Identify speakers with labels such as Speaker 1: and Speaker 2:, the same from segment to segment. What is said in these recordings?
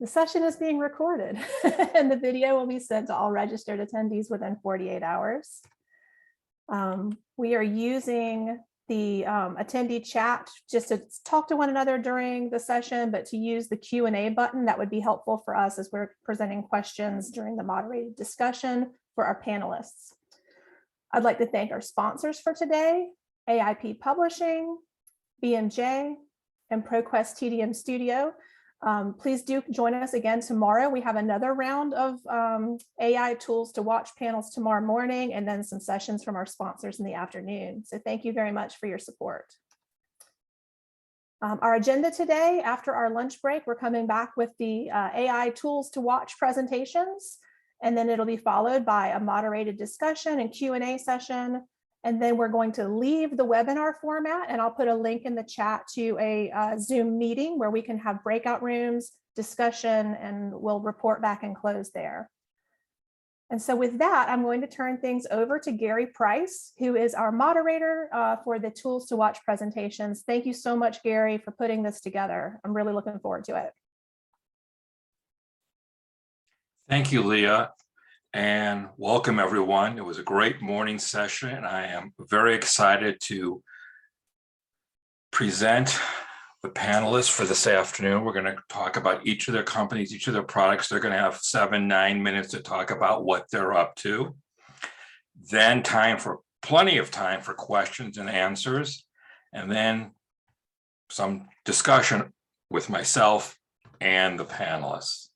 Speaker 1: The session is being recorded and the video will be sent to all registered attendees within 48 hours. We are using the attendee chat just to talk to one another during the session, but to use the Q&A button, that would be helpful for us as we're presenting questions during the moderated discussion for our panelists. I'd like to thank our sponsors for today, AIP Publishing, BMJ, and ProQuest TDM Studio. Please do join us again tomorrow. We have another round of AI tools to watch panels tomorrow morning, and then some sessions from our sponsors in the afternoon. So thank you very much for your support. Our agenda today, after our lunch break, we're coming back with the AI tools to watch presentations, and then it'll be followed by a moderated discussion and Q&A session. And then we're going to leave the webinar format, and I'll put a link in the chat to a Zoom meeting where we can have breakout rooms, discussion, and we'll report back and close there. And so with that, I'm going to turn things over to Gary Price, who is our moderator for the Tools to Watch presentations. Thank you so much, Gary, for putting this together. I'm really looking forward to it.
Speaker 2: Thank you, Leah. And welcome everyone. It was a great morning session, and I am very excited to present the panelists for this afternoon. We're going to talk about each of their companies, each of their products. They're going to have 7-9 minutes to talk about what they're up to. Then plenty of time for questions and answers, and then some discussion with myself and the panelists.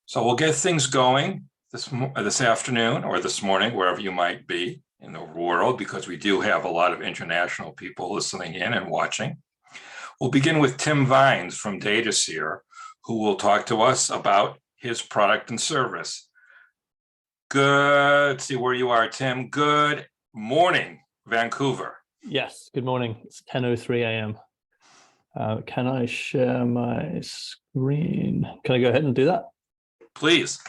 Speaker 2: So we'll get things going this afternoon or this morning, wherever you might be in the world, because we do have a lot of international people listening in and watching. We'll begin with Tim Vines from DataSeer, who will talk to us about his product and service. Good, see where you are, Tim. Good morning, Vancouver.
Speaker 3: Yes, good morning. It's 10:03 a.m. Can I share my screen? Can I go ahead and do that?
Speaker 2: Please.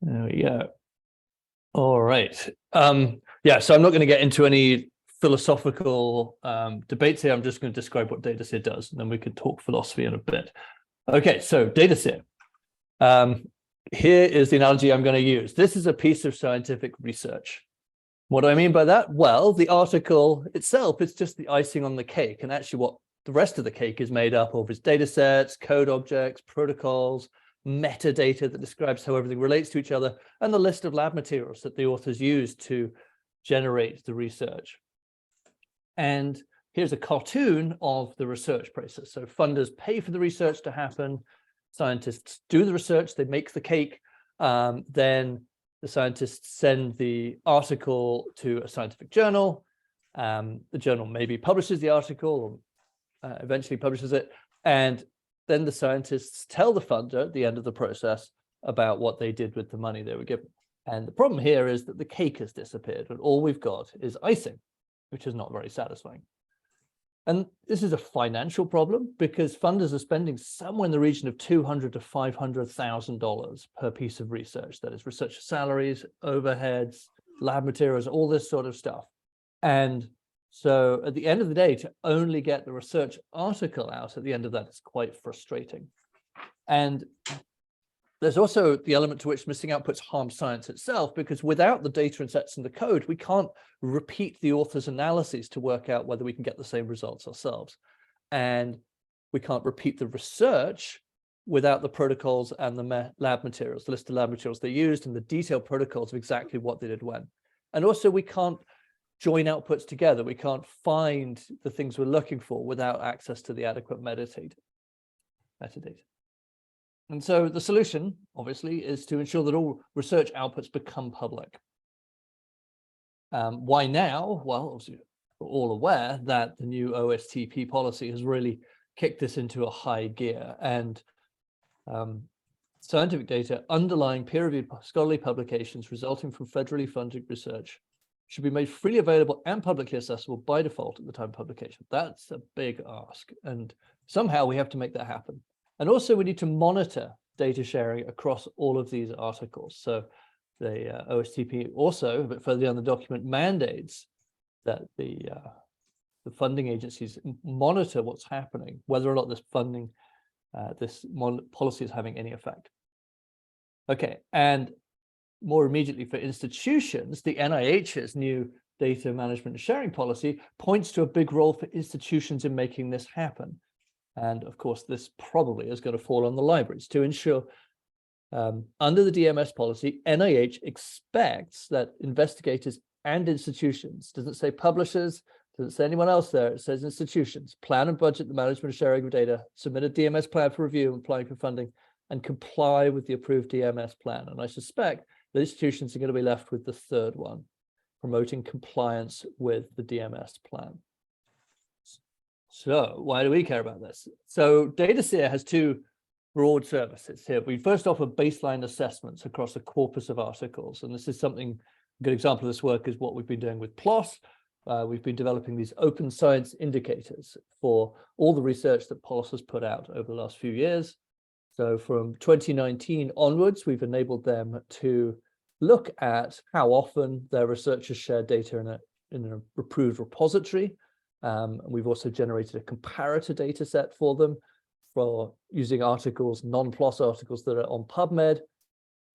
Speaker 3: There we go. All right. Yeah, so I'm not going to get into any philosophical debates here. I'm just going to describe what DataSeer does, and then we could talk philosophy in a bit. Okay, so DataSeer. Here is the analogy I'm going to use. This is a piece of scientific research. What do I mean by that? Well, the article itself is just the icing on the cake, and actually what the rest of the cake is made up of is data sets, code objects, protocols, metadata that describes how everything relates to each other, and the list of lab materials that the authors used to generate the research. And here's a cartoon of the research process. So funders pay for the research to happen, scientists do the research, they make the cake, then the scientists send the article to a scientific journal. The journal maybe publishes the article or eventually publishes it, and then the scientists tell the funder at the end of the process about what they did with the money they were given. And the problem here is that the cake has disappeared, and all we've got is icing, which is not very satisfying. And this is a financial problem because funders are spending somewhere in the region of $200,000 to $500,000 per piece of research. That is research salaries, overheads, lab materials, all this sort of stuff. And so at the end of the day, to only get the research article out at the end of that is quite frustrating. And there's also the element to which missing outputs harm science itself, because without the data and sets in the code, we can't repeat the author's analyses to work out whether we can get the same results ourselves. And we can't repeat the research without the protocols and the lab materials, the list of lab materials they used and the detailed protocols of exactly what they did when. And also we can't join outputs together. We can't find the things we're looking for without access to the adequate metadata. And so the solution, obviously, is to ensure that all research outputs become public. Why now? Well, obviously, we're all aware that the new OSTP policy has really kicked this into a high gear, and scientific data underlying peer-reviewed scholarly publications resulting from federally funded research should be made freely available and publicly accessible by default at the time of publication. That's a big ask, and somehow we have to make that happen. And also we need to monitor data sharing across all of these articles. So the OSTP also, a bit further down the document, mandates that the funding agencies monitor what's happening, whether or not this funding this policy is having any effect. Okay, and more immediately for institutions, the NIH's new data management and sharing policy points to a big role for institutions in making this happen. And of course, this probably is going to fall on the libraries to ensure under the DMS policy, NIH expects that investigators and institutions, doesn't say publishers, doesn't say anyone else there, it says institutions, plan and budget the management and sharing of data, submit a DMS plan for review and applying for funding, and comply with the approved DMS plan. And I suspect the institutions are going to be left with the third one, promoting compliance with the DMS plan. So why do we care about this? So DataSeer has two broad services here. We first offer baseline assessments across a corpus of articles. And this is something, a good example of this work is what we've been doing with PLOS. We've been developing these open science indicators for all the research that PLOS has put out over the last few years. So from 2019 onwards, we've enabled them to look at how often their researchers share data in an approved repository. And we've also generated a comparator data set for them for using articles, non-PLOS articles that are on PubMed.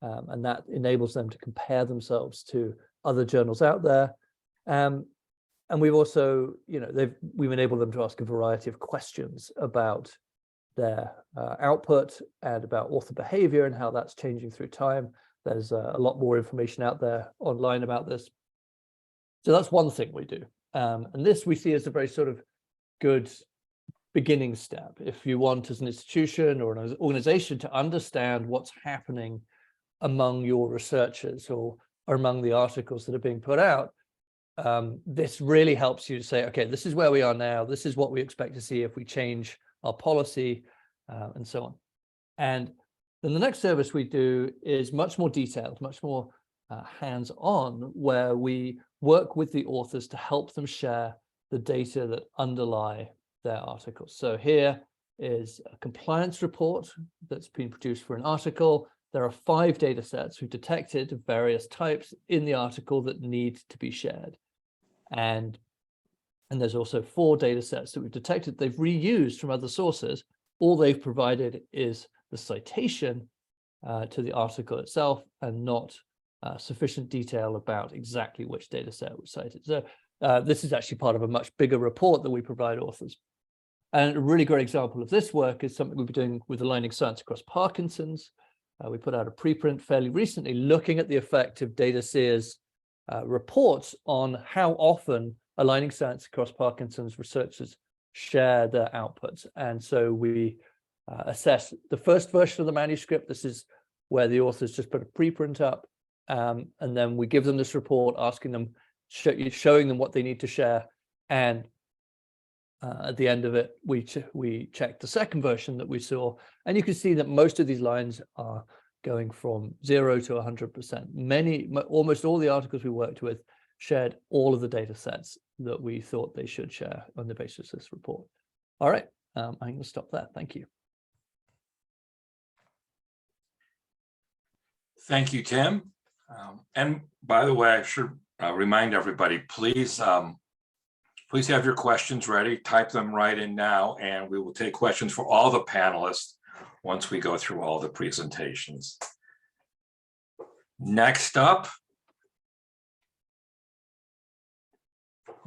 Speaker 3: And that enables them to compare themselves to other journals out there. And we've also, we've enabled them to ask a variety of questions about their output and about author behavior and how that's changing through time. There's a lot more information out there online about this. So that's one thing we do. And this we see as a very sort of good beginning step. If you want as an institution or an organization to understand what's happening among your researchers or among the articles that are being put out, this really helps you to say, okay, this is where we are now. This is what we expect to see if we change our policy and so on. And then the next service we do is much more detailed, much more hands-on, where we work with the authors to help them share the data that underlie their articles. So here is a compliance report that's been produced for an article. There are 5 data sets we've detected of various types in the article that need to be shared. And there's also 4 data sets that we've detected they've reused from other sources. All they've provided is the citation to the article itself and not sufficient detail about exactly which data set was cited. So this is actually part of a much bigger report that we provide authors. And a really great example of this work is something we've been doing with Aligning Science Across Parkinson's. We put out a preprint fairly recently looking at the effect of DataSeer's reports on how often Aligning Science Across Parkinson's researchers share their outputs. And so we assess the first version of the manuscript. This is where the authors just put a preprint up. And then we give them this report, asking them, showing them what they need to share. And at the end of it, we check the second version that we saw. And you can see that most of these lines are going from 0 to 100%. Almost all the articles we worked with shared all of the data sets that we thought they should share on the basis of this report. All right, I'm going to stop there. Thank you.
Speaker 2: Thank you, Tim. And by the way, I should remind everybody, please have your questions ready. Type them right in now, and we will take questions for all the panelists once we go through all the presentations. Next up,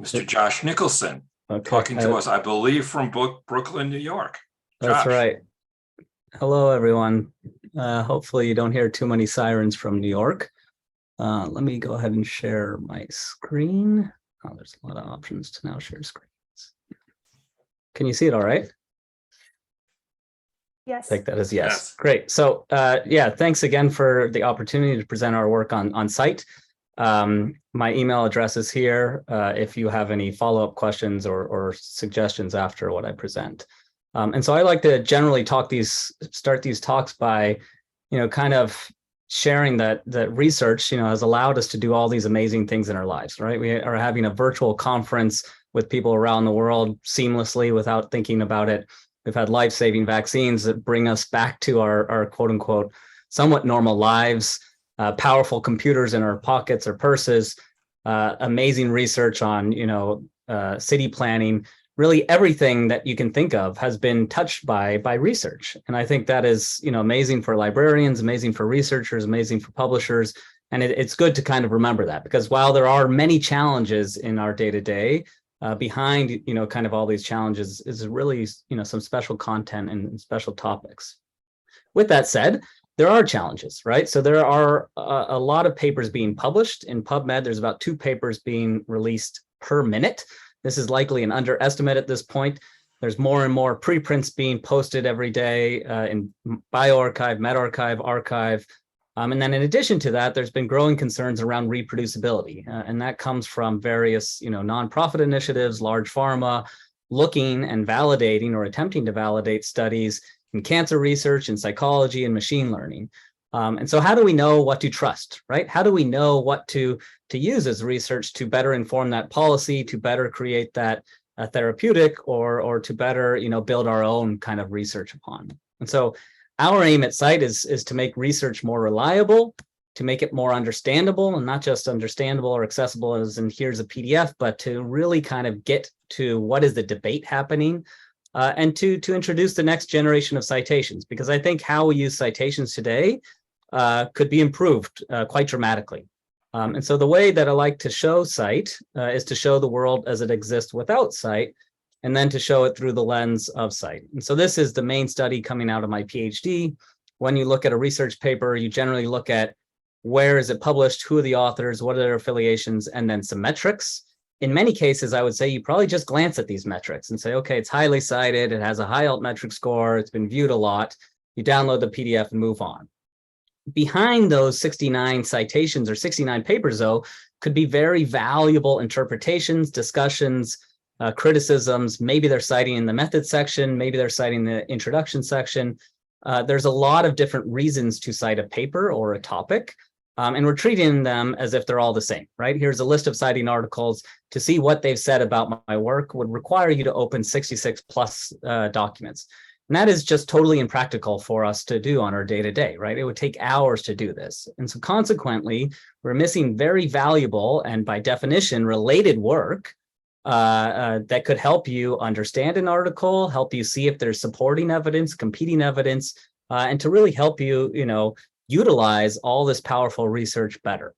Speaker 2: Mr. Josh Nicholson, talking to us, I believe, from Brooklyn, New York.
Speaker 4: That's
Speaker 2: Josh.
Speaker 4: right. Hello, everyone. Hopefully you don't hear too many sirens from New York. Let me go ahead and share my screen. Oh, there's a lot of options to now share screens. Can you see it all right?
Speaker 1: Yes.
Speaker 4: Take that as yes.
Speaker 2: Yes.
Speaker 4: Great. So yeah, thanks again for the opportunity to present our work on CITE. My email address is here if you have any follow-up questions or suggestions after what I present. And so I like to generally start these talks by, kind of sharing that research, has allowed us to do all these amazing things in our lives, right? We are having a virtual conference with people around the world seamlessly without thinking about it. We've had life-saving vaccines that bring us back to our quote unquote, somewhat normal lives, powerful computers in our pockets or purses, amazing research on, city planning, really everything that you can think of has been touched by research. And I think that is, amazing for librarians, amazing for researchers, amazing for publishers. And it's good to kind of remember that, because while there are many challenges in our day-to-day, behind, kind of all these challenges is really, some special content and special topics. With that said, there are challenges, right? So there are a lot of papers being published in PubMed. There's about 2 papers being released per minute. This is likely an underestimate at this point. There's more and more preprints being posted every day in bioRxiv, medRxiv, arXiv. And then in addition to that, there's been growing concerns around reproducibility. And that comes from various, nonprofit initiatives, large pharma, looking and validating or attempting to validate studies in cancer research, in psychology, and machine learning. And so how do we know what to trust, right? How do we know what to use as research to better inform that policy, to better create that therapeutic, or to better, build our own kind of research upon? And so our aim at CITE is to make research more reliable, to make it more understandable, and not just understandable or accessible as in here's a PDF, but to really kind of get to what is the debate happening, and to introduce the next generation of citations, because I think how we use citations today could be improved quite dramatically. And so the way that I like to show CITE is to show the world as it exists without CITE, and then to show it through the lens of CITE. And so this is the main study coming out of my PhD. When you look at a research paper, you generally look at where is it published, who are the authors, what are their affiliations, and then some metrics. In many cases, I would say you probably just glance at these metrics and say, okay, it's highly cited, it has a high altmetric score, it's been viewed a lot. You download the PDF and move on. Behind those 69 citations or 69 papers, though, could be very valuable interpretations, discussions, criticisms. Maybe they're citing in the method section, maybe they're citing the introduction section. There's a lot of different reasons to cite a paper or a topic. And we're treating them as if they're all the same, right? Here's a list of citing articles. To see what they've said about my work would require you to open 66 plus documents. And that is just totally impractical for us to do on our day-to-day, right? It would take hours to do this. And so consequently, we're missing very valuable and by definition related work that could help you understand an article, help you see if there's supporting evidence, competing evidence, and to really help you, utilize all this powerful research better.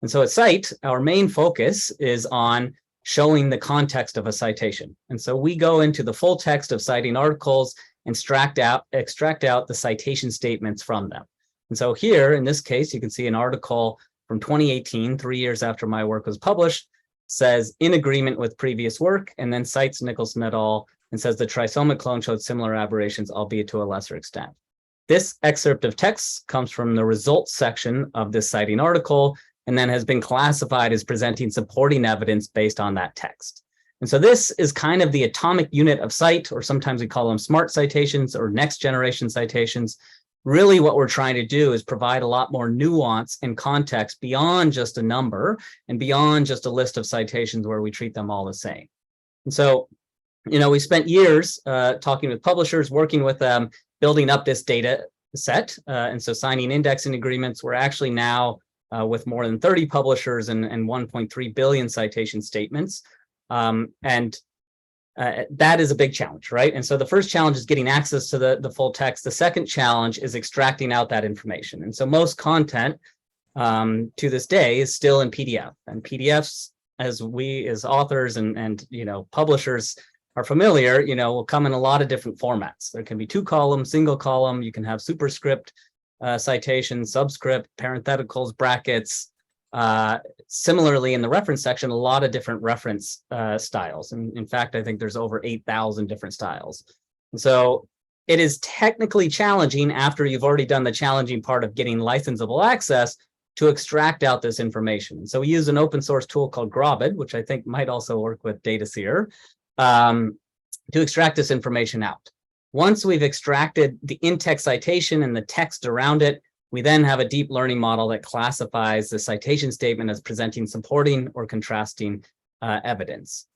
Speaker 4: And so at CITE, our main focus is on showing the context of a citation. And so we go into the full text of citing articles and extract out the citation statements from them. And so here, in this case, you can see an article from 2018, 3 years after my work was published, says in agreement with previous work, and then cites Nicholson et al. And says the trisomic clone showed similar aberrations, albeit to a lesser extent. This excerpt of text comes from the results section of this citing article, and then has been classified as presenting supporting evidence based on that text. And so this is kind of the atomic unit of CITE, or sometimes we call them smart citations or next generation citations. Really what we're trying to do is provide a lot more nuance and context beyond just a number and beyond just a list of citations where we treat them all the same. And so, we spent years talking with publishers, working with them, building up this data set. And so signing indexing agreements, we're actually now with more than 30 publishers and 1.3 billion citation statements. That is a big challenge, right? And so the first challenge is getting access to the full text. The second challenge is extracting out that information. And so most content to this day is still in PDF. And PDFs, as we as authors and publishers are familiar, will come in a lot of different formats. There can be 2-column, single column. You can have superscript citations, subscript, parentheticals, brackets. Similarly, in the reference section, a lot of different reference styles. And in fact, I think there's over 8,000 different styles. And so it is technically challenging after you've already done the challenging part of getting licensable access to extract out this information. So we use an open source tool called Grobid, which I think might also work with DataSeer, to extract this information out. Once we've extracted the in-text citation and the text around it, we then have a deep learning model that classifies the citation statement as presenting supporting or contrasting evidence.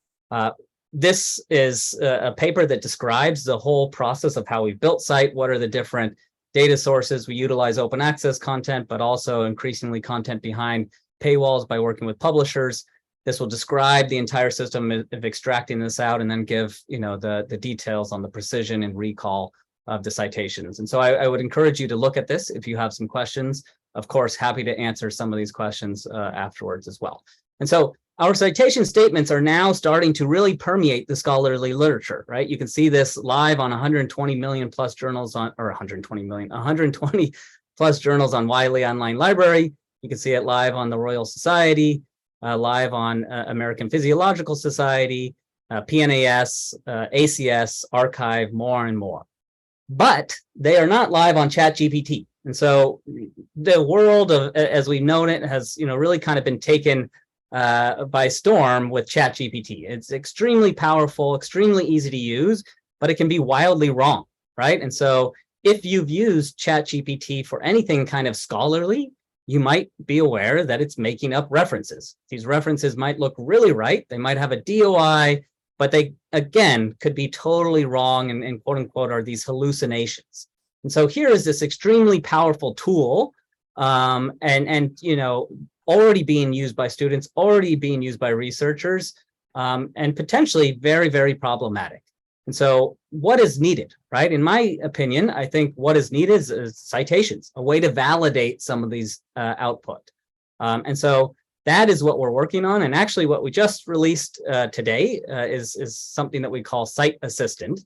Speaker 4: This is a paper that describes the whole process of how we built CITE, what are the different data sources. We utilize open access content, but also increasingly content behind paywalls by working with publishers. This will describe the entire system of extracting this out and then give, the details on the precision and recall of the citations. And so I would encourage you to look at this if you have some questions. Of course, happy to answer some of these questions afterwards as well. And so our citation statements are now starting to really permeate the scholarly literature, right? You can see this live on 120 million plus journals on, or 120 plus journals on Wiley Online Library. You can see it live on the Royal Society, live on American Physiological Society, PNAS, ACS, Archive, more and more. But they are not live on ChatGPT. And so the world of, as we've known it, has really kind of been taken by storm with ChatGPT. It's extremely powerful, extremely easy to use, but it can be wildly wrong, right? And so if you've used ChatGPT for anything kind of scholarly, you might be aware that it's making up references. These references might look really right. They might have a DOI, but they, again, could be totally wrong and quote unquote are these hallucinations. And so here is this extremely powerful tool already being used by students, already being used by researchers, and potentially very, very problematic. And so what is needed, right? In my opinion, I think what is needed is citations, a way to validate some of these output. And so that is what we're working on. And actually what we just released today is something that we call Cite Assistant.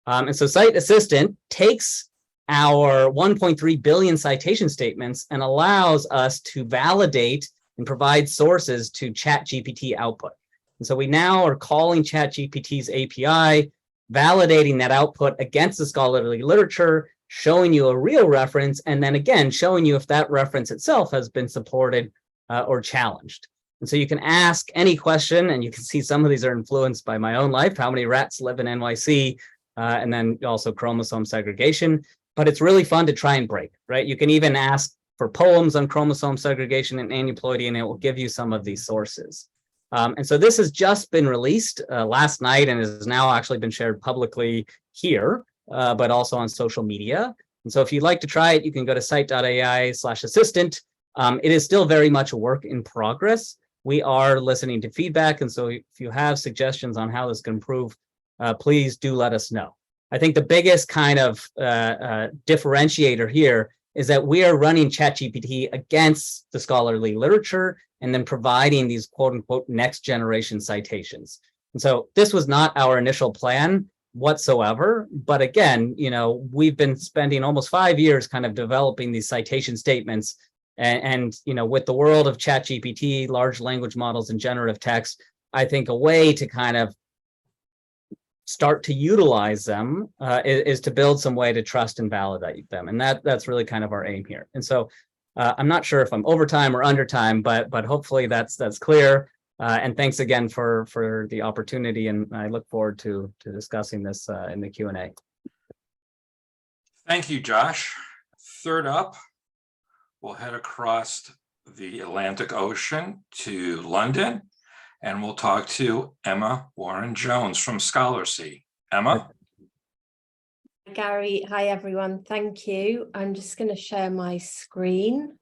Speaker 4: And so Cite Assistant takes our 1.3 billion citation statements and allows us to validate and provide sources to ChatGPT output. And so we now are calling ChatGPT's API, validating that output against the scholarly literature, showing you a real reference, and then again, showing you if that reference itself has been supported or challenged. And so you can ask any question, and you can see some of these are influenced by my own life, how many rats live in NYC, and then also chromosome segregation. But it's really fun to try and break, right? You can even ask for poems on chromosome segregation and aneuploidy, and it will give you some of these sources. And so this has just been released last night and has now actually been shared publicly here, but also on social media. And so if you'd like to try it, you can go to scite.ai/assistant. It is still very much a work in progress. We are listening to feedback. And so if you have suggestions on how this can improve, please do let us know. I think the biggest kind of differentiator here is that we are running ChatGPT against the scholarly literature and then providing these quote unquote next generation citations. And so this was not our initial plan whatsoever. But again, we've been spending almost 5 years kind of developing these citation statements. And with the world of ChatGPT, large language models and generative text, I think a way to kind of start to utilize them is to build some way to trust and validate them. And that's really kind of our aim here. And so I'm not sure if I'm over time or under time, but hopefully that's clear. And thanks again for the opportunity. And I look forward to discussing this in the Q&A.
Speaker 2: Thank you, Josh. Third up, we'll head across the Atlantic Ocean to London. And we'll talk to Emma Warren-Jones from Scholarcy. Emma?
Speaker 5: Hi, Gary. Hi, everyone. Thank you. I'm just going to share my screen.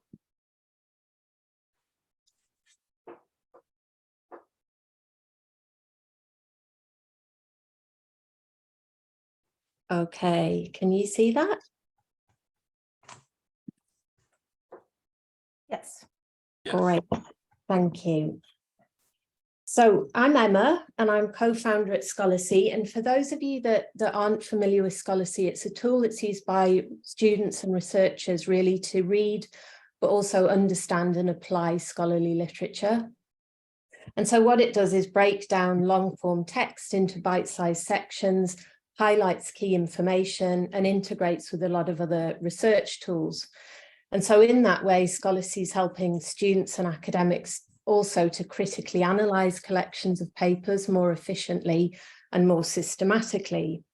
Speaker 5: Okay, can you see that?
Speaker 1: Yes.
Speaker 5: Great. Thank you. So I'm Emma, and I'm co-founder at Scholarcy. And for those of you that aren't familiar with Scholarcy, it's a tool that's used by students and researchers really to read, but also understand and apply scholarly literature. And so what it does is break down long-form text into bite-sized sections, highlights key information, and integrates with a lot of other research tools. And so in that way, Scholarcy is helping students and academics also to critically analyze collections of papers more efficiently and more systematically.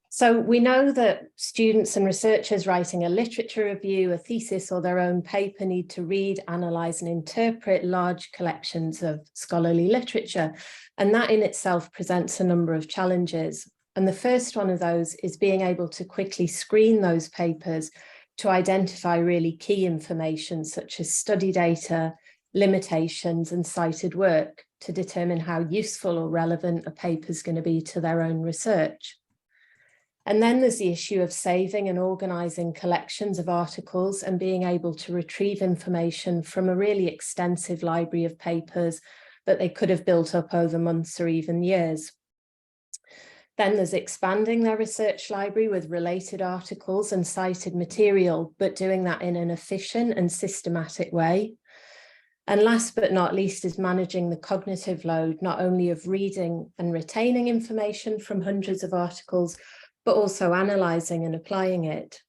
Speaker 5: So we know that students and researchers writing a literature review, a thesis, or their own paper need to read, analyze, and interpret large collections of scholarly literature. And that in itself presents a number of challenges. And the first one of those is being able to quickly screen those papers to identify really key information such as study data, limitations, and cited work to determine how useful or relevant a paper is going to be to their own research. And then there's the issue of saving and organizing collections of articles and being able to retrieve information from a really extensive library of papers that they could have built up over months or even years. Then there's expanding their research library with related articles and cited material, but doing that in an efficient and systematic way. And last but not least is managing the cognitive load, not only of reading and retaining information from hundreds of articles, but also analysing and applying it.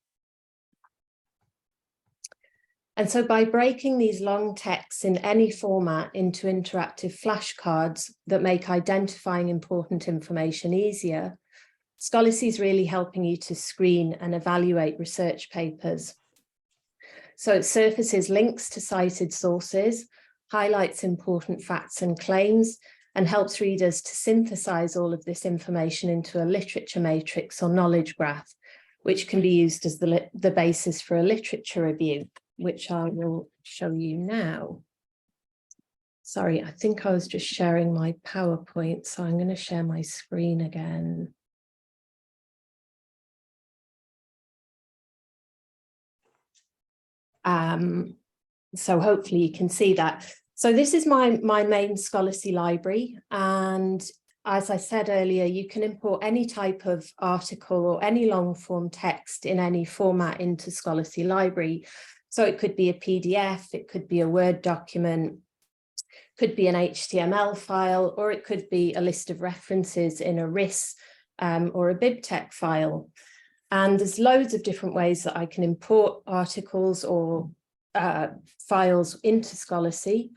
Speaker 5: And so by breaking these long texts in any format into interactive flashcards that make identifying important information easier, Scholarcy is really helping you to screen and evaluate research papers. So it surfaces links to cited sources, highlights important facts and claims, and helps readers to synthesize all of this information into a literature matrix or knowledge graph, which can be used as the basis for a literature review, which I will show you now. Sorry, I think I was just sharing my PowerPoint, so I'm going to share my screen again. So hopefully you can see that. So this is my main Scholarcy library, and as I said earlier, you can import any type of article or any long form text in any format into Scholarcy library. So it could be a PDF, it could be a Word document, could be an HTML file, or it could be a list of references in a RIS or a BibTeX file. And there's loads of different ways that I can import articles or files into Scholarcy.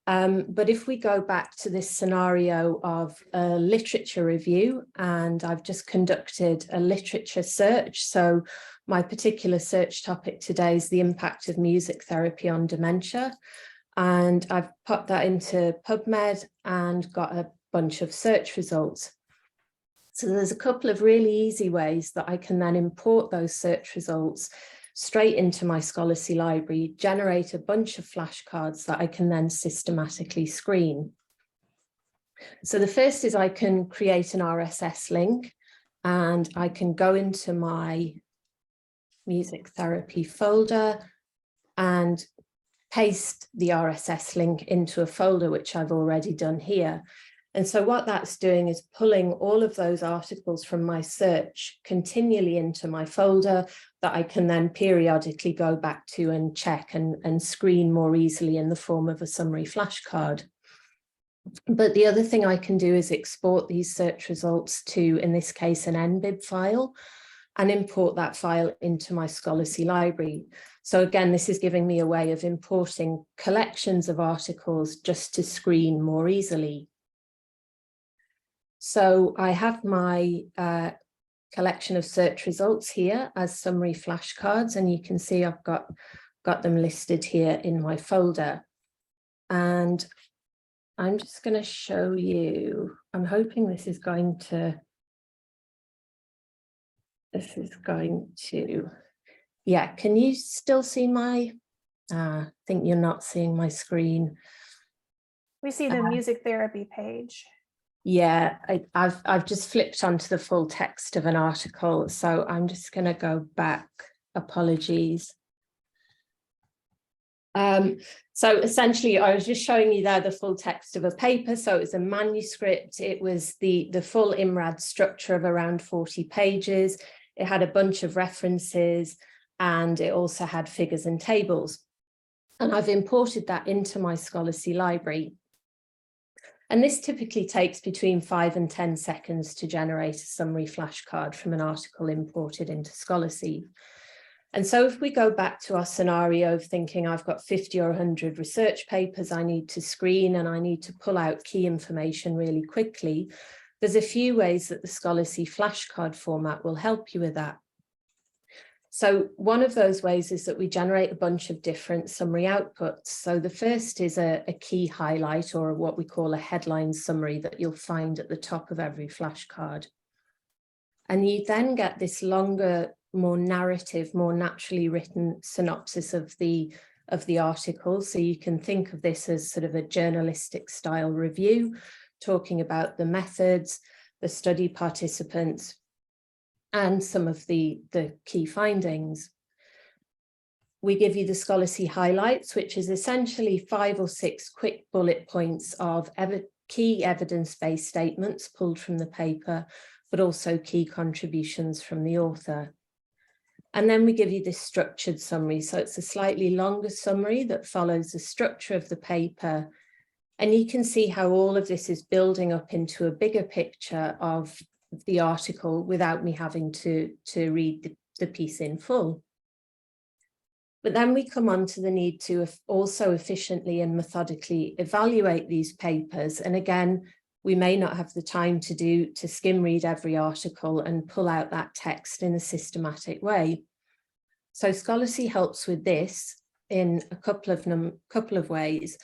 Speaker 5: But if we go back to this scenario of a literature review, and I've just conducted a literature search. So my particular search topic today is the impact of music therapy on dementia. And I've popped that into PubMed and got a bunch of search results. So there's a couple of really easy ways that I can then import those search results straight into my Scholarcy library, generate a bunch of flashcards that I can then systematically screen. So the first is I can create an RSS link, and I can go into my music therapy folder and paste the RSS link into a folder, which I've already done here. And so what that's doing is pulling all of those articles from my search continually into my folder that I can then periodically go back to and check and screen more easily in the form of a summary flashcard. But the other thing I can do is export these search results to, in this case, an NBib file, and import that file into my Scholarcy library. So again, this is giving me a way of importing collections of articles just to screen more easily. So I have my collection of search results here as summary flashcards, and you can see I've got them listed here in my folder. And I'm just going to show you, I'm hoping this is going to, yeah, can you still see my, I think you're not seeing my screen.
Speaker 1: We see the music therapy page.
Speaker 5: Yeah, I've just flipped onto the full text of an article, so I'm just going to go back. Apologies. So essentially, I was just showing you there the full text of a paper. So it was a manuscript. It was the full IMRAD structure of around 40 pages. It had a bunch of references, and it also had figures and tables. And I've imported that into my Scholarcy library. And this typically takes between 5 and 10 seconds to generate a summary flashcard from an article imported into Scholarcy. And so if we go back to our scenario of thinking I've got 50 or 100 research papers I need to screen, and I need to pull out key information really quickly, there's a few ways that the Scholarcy flashcard format will help you with that. So one of those ways is that we generate a bunch of different summary outputs. So the first is a key highlight, or what we call a headline summary, that you'll find at the top of every flashcard. And you then get this longer more narrative, more naturally written synopsis of the article. So you can think of this as sort of a journalistic style review, talking about the methods, the study participants, and some of the key findings. We give you the Scholarcy highlights, which is essentially 5 or 6 quick bullet points of key evidence-based statements pulled from the paper, but also key contributions from the author. And then we give you this structured summary. So it's a slightly longer summary that follows the structure of the paper. And you can see how all of this is building up into a bigger picture of the article without me having to read the piece in full. But then we come on to the need to also efficiently and methodically evaluate these papers. And again, we may not have the time to skim read every article and pull out that text in a systematic way. So Scholarcy helps with this in a couple of ways.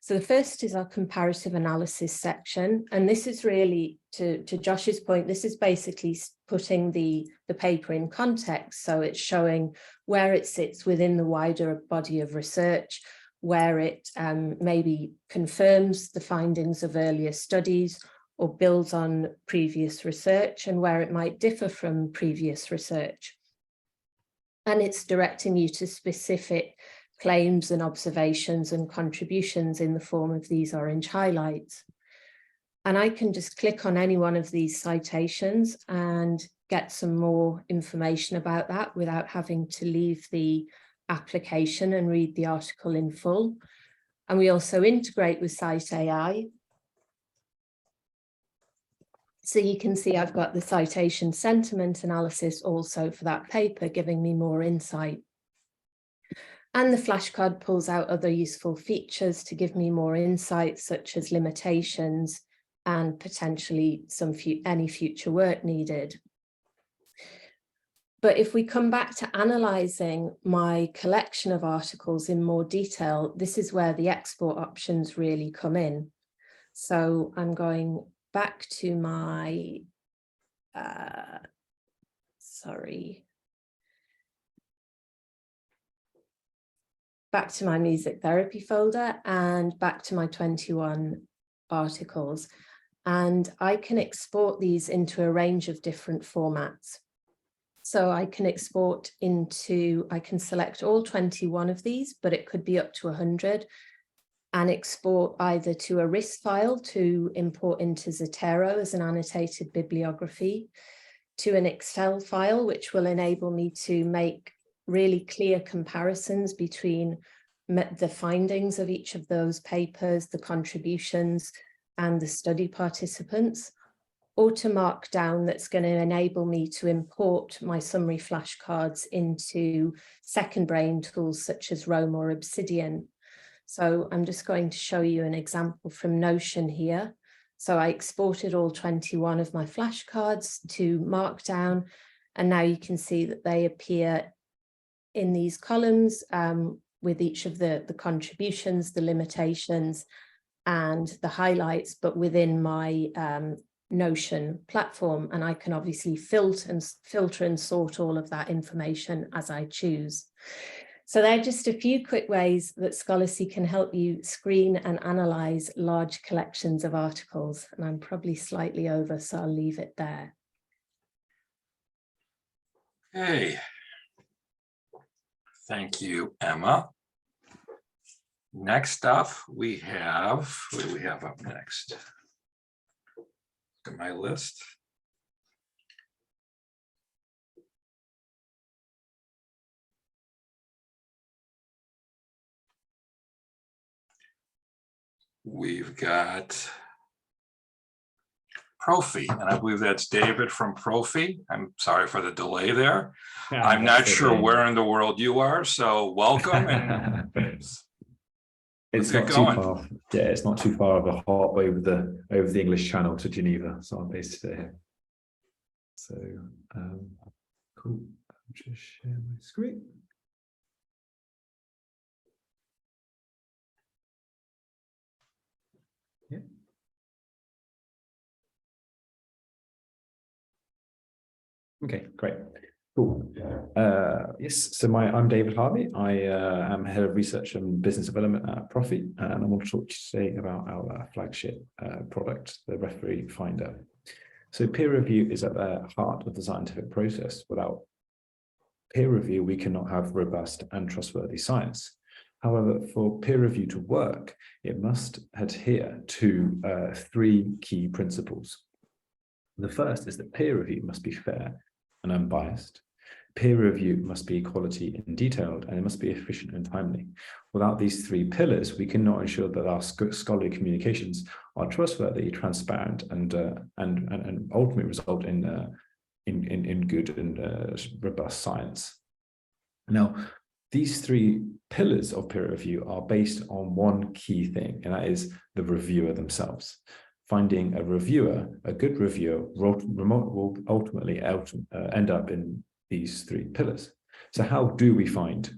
Speaker 5: So the first is our comparative analysis section. And this is really, to Josh's point, this is basically putting the paper in context. So it's showing where it sits within the wider body of research, where it maybe confirms the findings of earlier studies or builds on previous research, and where it might differ from previous research. And it's directing you to specific claims and observations and contributions in the form of these orange highlights. And I can just click on any one of these citations and get some more information about that without having to leave the application and read the article in full. And we also integrate with Scite.ai. So you can see I've got the citation sentiment analysis also for that paper, giving me more insight. And the flashcard pulls out other useful features to give me more insight, such as limitations and potentially any future work needed. But if we come back to analysing my collection of articles in more detail, this is where the export options really come in. So I'm going back to my, back to my music therapy folder and back to my 21 articles. And I can export these into a range of different formats. So I can export into, I can select all 21 of these, but it could be up to 100, and export either to a RIS file to import into Zotero as an annotated bibliography, to an Excel file, which will enable me to make really clear comparisons between the findings of each of those papers, the contributions, and the study participants, or to Markdown that's going to enable me to import my summary flashcards into second brain tools such as Rome or Obsidian. So I'm just going to show you an example from Notion here. So I exported all 21 of my flashcards to Markdown, and now you can see that they appear in these columns with each of the contributions, the limitations, and the highlights, but within my Notion platform. And I can obviously filter and sort all of that information as I choose. So they're just a few quick ways that Scholarcy can help you screen and analyze large collections of articles. And I'm probably slightly over, so I'll leave it there.
Speaker 2: Okay. Thank you, Emma. Next up, we have, what do we have up next? Look at my list. We've got Prophy, and I believe that's David from Prophy. I'm sorry for the delay there.
Speaker 6: Yeah,
Speaker 2: I'm not sure where in the world you are, so welcome. And
Speaker 6: it's not too far. Yeah, it's not too far of a hop over the English Channel to Geneva. So I'm based here. So cool. I'll just share my screen. Yeah. Okay, great. Cool. Yes, so I'm David Harvey. I am head of research and business development at Prophy, and I want to talk to you today about our flagship product, the Referee Finder. So peer review is at the heart of the scientific process. Without peer review, we cannot have robust and trustworthy science. However, for peer review to work, it must adhere to 3 key principles. The first is that peer review must be fair and unbiased. Peer review must be quality and detailed, and it must be efficient and timely. Without these 3 pillars, we cannot ensure that our scholarly communications are trustworthy, transparent, and ultimately result in good and robust science. Now, these 3 pillars of peer review are based on one key thing, and that is the reviewer themselves. Finding a reviewer, a good reviewer, will ultimately end up in these 3 pillars. So how do we find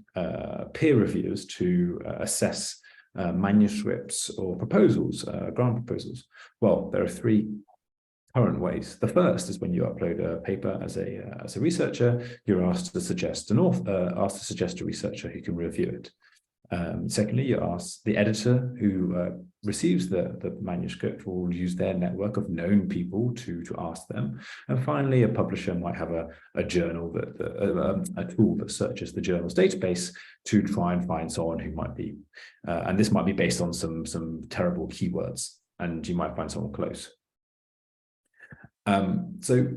Speaker 6: peer reviewers to assess manuscripts or proposals, grant proposals? Well, there are 3 current ways. The first is when you upload a paper as a researcher, you're asked to suggest an author, asked to suggest a researcher who can review it. Secondly, you ask the editor who receives the manuscript will use their network of known people to ask them. And finally, a publisher might have a journal a tool that searches the journal's database to try and find someone who might be, and this might be based on some terrible keywords, and you might find someone close. So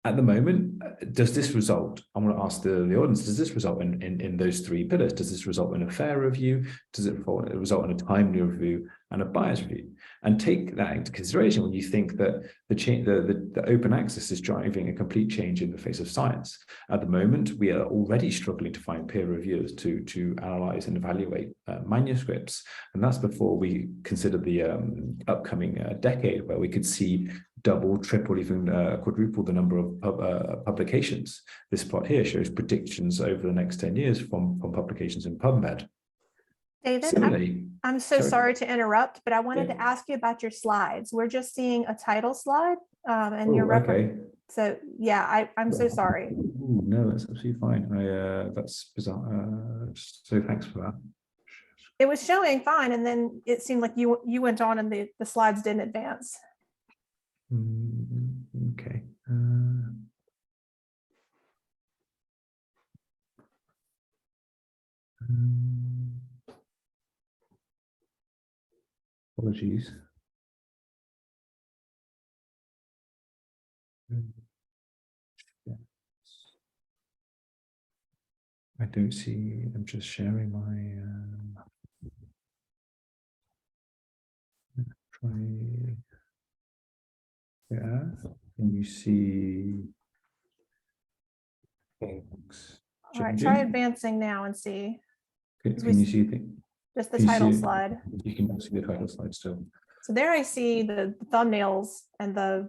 Speaker 6: at the moment, does this result, I want to ask the audience, does this result in those 3 pillars? Does this result in a fair review? Does it result in a timely review and a biased review? And take that into consideration when you think that the open access is driving a complete change in the face of science. At the moment, we are already struggling to find peer reviewers to analyze and evaluate manuscripts. And that's before we consider the upcoming decade, where we could see double, triple, even quadruple the number of publications. This plot here shows predictions over the next 10 years from publications in PubMed.
Speaker 1: David,
Speaker 6: Similarly,
Speaker 1: I'm so sorry to interrupt, but I wanted to ask you about your slides. We're just seeing a title slide and your reference.
Speaker 6: Okay.
Speaker 1: So yeah, I'm so sorry.
Speaker 6: Ooh, no, that's absolutely fine. That's bizarre. So thanks for that.
Speaker 1: It was showing fine, and then it seemed like you went on and the slides didn't advance.
Speaker 6: Okay. Apologies. I don't see, I'm just sharing my try. Yeah, can you see things?
Speaker 1: All right, try advancing now and see.
Speaker 6: Can you see things?
Speaker 1: Just the title slide.
Speaker 6: You can see the title slide still.
Speaker 1: So there I see the thumbnails and the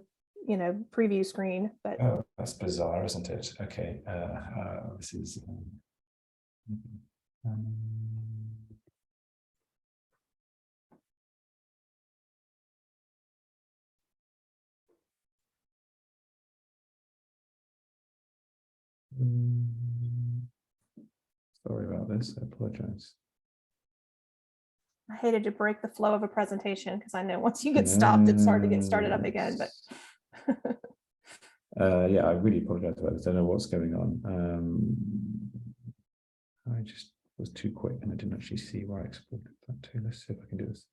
Speaker 1: preview screen, but
Speaker 6: oh, that's bizarre, isn't it? Okay, this is sorry about this, I apologize.
Speaker 1: I hated to break the flow of a presentation because I know once you get stopped, it's hard to get started up again. But
Speaker 6: yeah, I really apologize about this. I don't know what's going on. I just was too quick and I didn't actually see where I exported that to. Let's see if I can do this.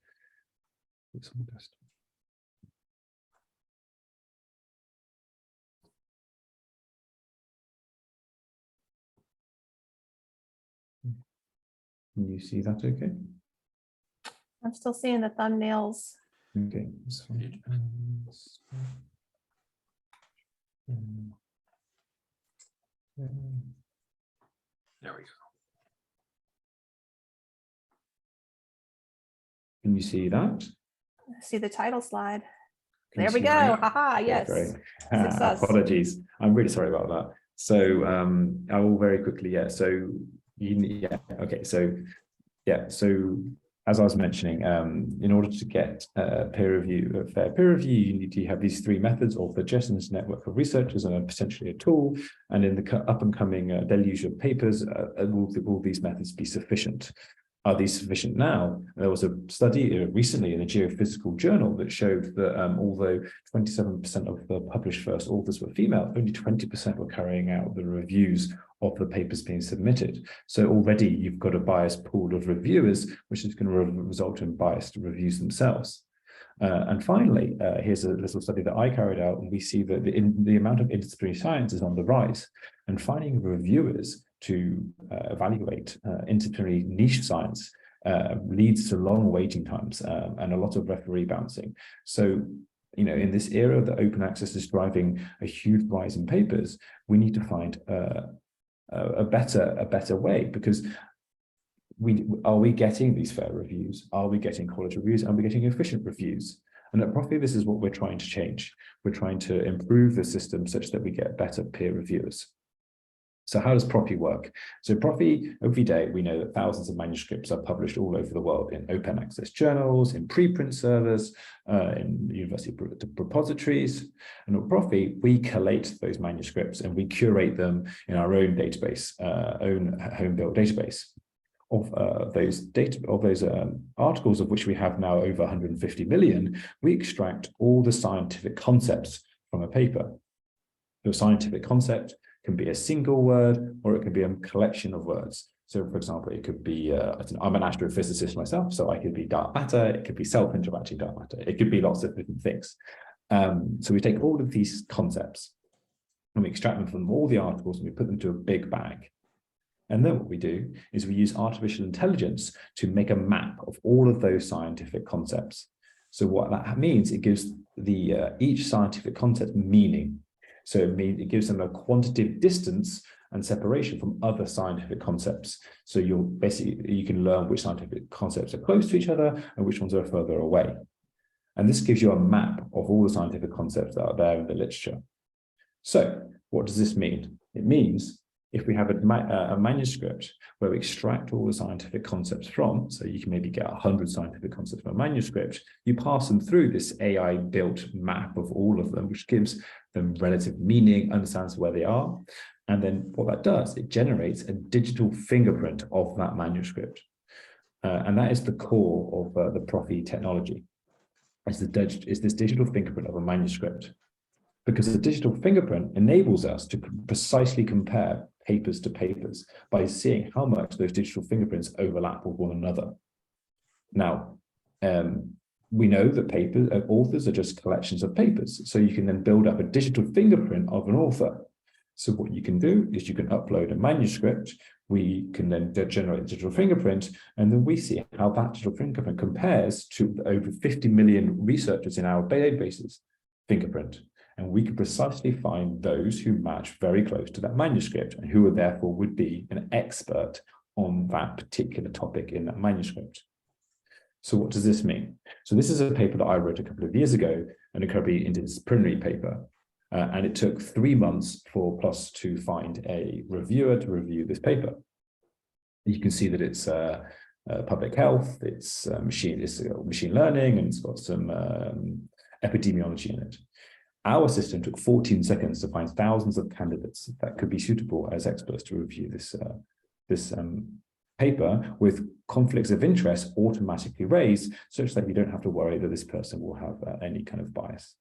Speaker 6: It's on the desktop. Can you see that okay?
Speaker 1: I'm still seeing the thumbnails.
Speaker 6: Okay, that's fine.
Speaker 2: There we go.
Speaker 6: Can you see that?
Speaker 1: See the title slide.
Speaker 6: Can
Speaker 1: There
Speaker 6: you
Speaker 1: we
Speaker 6: see
Speaker 1: go.
Speaker 6: that?
Speaker 1: Haha,
Speaker 6: Okay,
Speaker 1: yes.
Speaker 6: great.
Speaker 1: Success.
Speaker 6: Apologies. I'm really sorry about that. So I will very quickly, yeah. So okay. So yeah. So as I was mentioning, in order to get peer review, fair peer review, you need to have these three methods: author, Jesson's network of researchers, and potentially a tool. And in the up and coming deluge of papers, will these methods be sufficient? Are these sufficient now? There was a study recently in a geophysical journal that showed that although 27% of the published first authors were female, only 20% were carrying out the reviews of the papers being submitted. So already you've got a biased pool of reviewers, which is going to result in biased reviews themselves. And finally, here's a little study that I carried out, and we see that the amount of interdisciplinary science is on the rise, and finding reviewers to evaluate interdisciplinary niche science leads to long waiting times and a lot of referee bouncing. So, you know, in this era that open access is driving a huge rise in papers, we need to find a better way, because are we getting these fair reviews? Are we getting quality reviews? Are we getting efficient reviews? And at Prophy, this is what we're trying to change. We're trying to improve the system such that we get better peer reviewers. So how does Prophy work? So Prophy, every day, we know that thousands of manuscripts are published all over the world in open access journals, in preprint servers, in university repositories. And at Prophy, we collate those manuscripts and we curate them in our own database, own home-built database. Of those articles, of which we have now over 150 million, we extract all the scientific concepts from a paper. The scientific concept can be a single word, or it can be a collection of words. So, for example, it could be, I'm an astrophysicist myself, so I could be dark matter, it could be self-interacting dark matter, it could be lots of different things. So we take all of these concepts and we extract them from all the articles and we put them to a big bag. And then what we do is we use artificial intelligence to make a map of all of those scientific concepts. So what that means, it gives each scientific concept meaning. So it gives them a quantitative distance and separation from other scientific concepts. So you can learn which scientific concepts are close to each other and which ones are further away. And this gives you a map of all the scientific concepts that are there in the literature. So what does this mean? It means if we have a manuscript where we extract all the scientific concepts from, so you can maybe get 100 scientific concepts from a manuscript, you pass them through this AI-built map of all of them, which gives them relative meaning, understands where they are. And then what that does, it generates a digital fingerprint of that manuscript. And that is the core of the Prophy technology. It's this digital fingerprint of a manuscript. Because the digital fingerprint enables us to precisely compare papers to papers by seeing how much those digital fingerprints overlap with one another. Now, we know that authors are just collections of papers, so you can then build up a digital fingerprint of an author. So what you can do is you can upload a manuscript, we can then generate a digital fingerprint, and then we see how that digital fingerprint compares to the over 50 million researchers in our databases fingerprint. And we can precisely find those who match very close to that manuscript and who therefore would be an expert on that particular topic in that manuscript. So what does this mean? So this is a paper that I wrote a couple of years ago, an incredibly interdisciplinary paper. And it took 3 months for PLOS to find a reviewer to review this paper. You can see that it's public health, it's machine learning, and it's got some epidemiology in it. Our system took 14 seconds to find thousands of candidates that could be suitable as experts to review this paper, with conflicts of interest automatically raised, such that you don't have to worry that this person will have any kind of bias.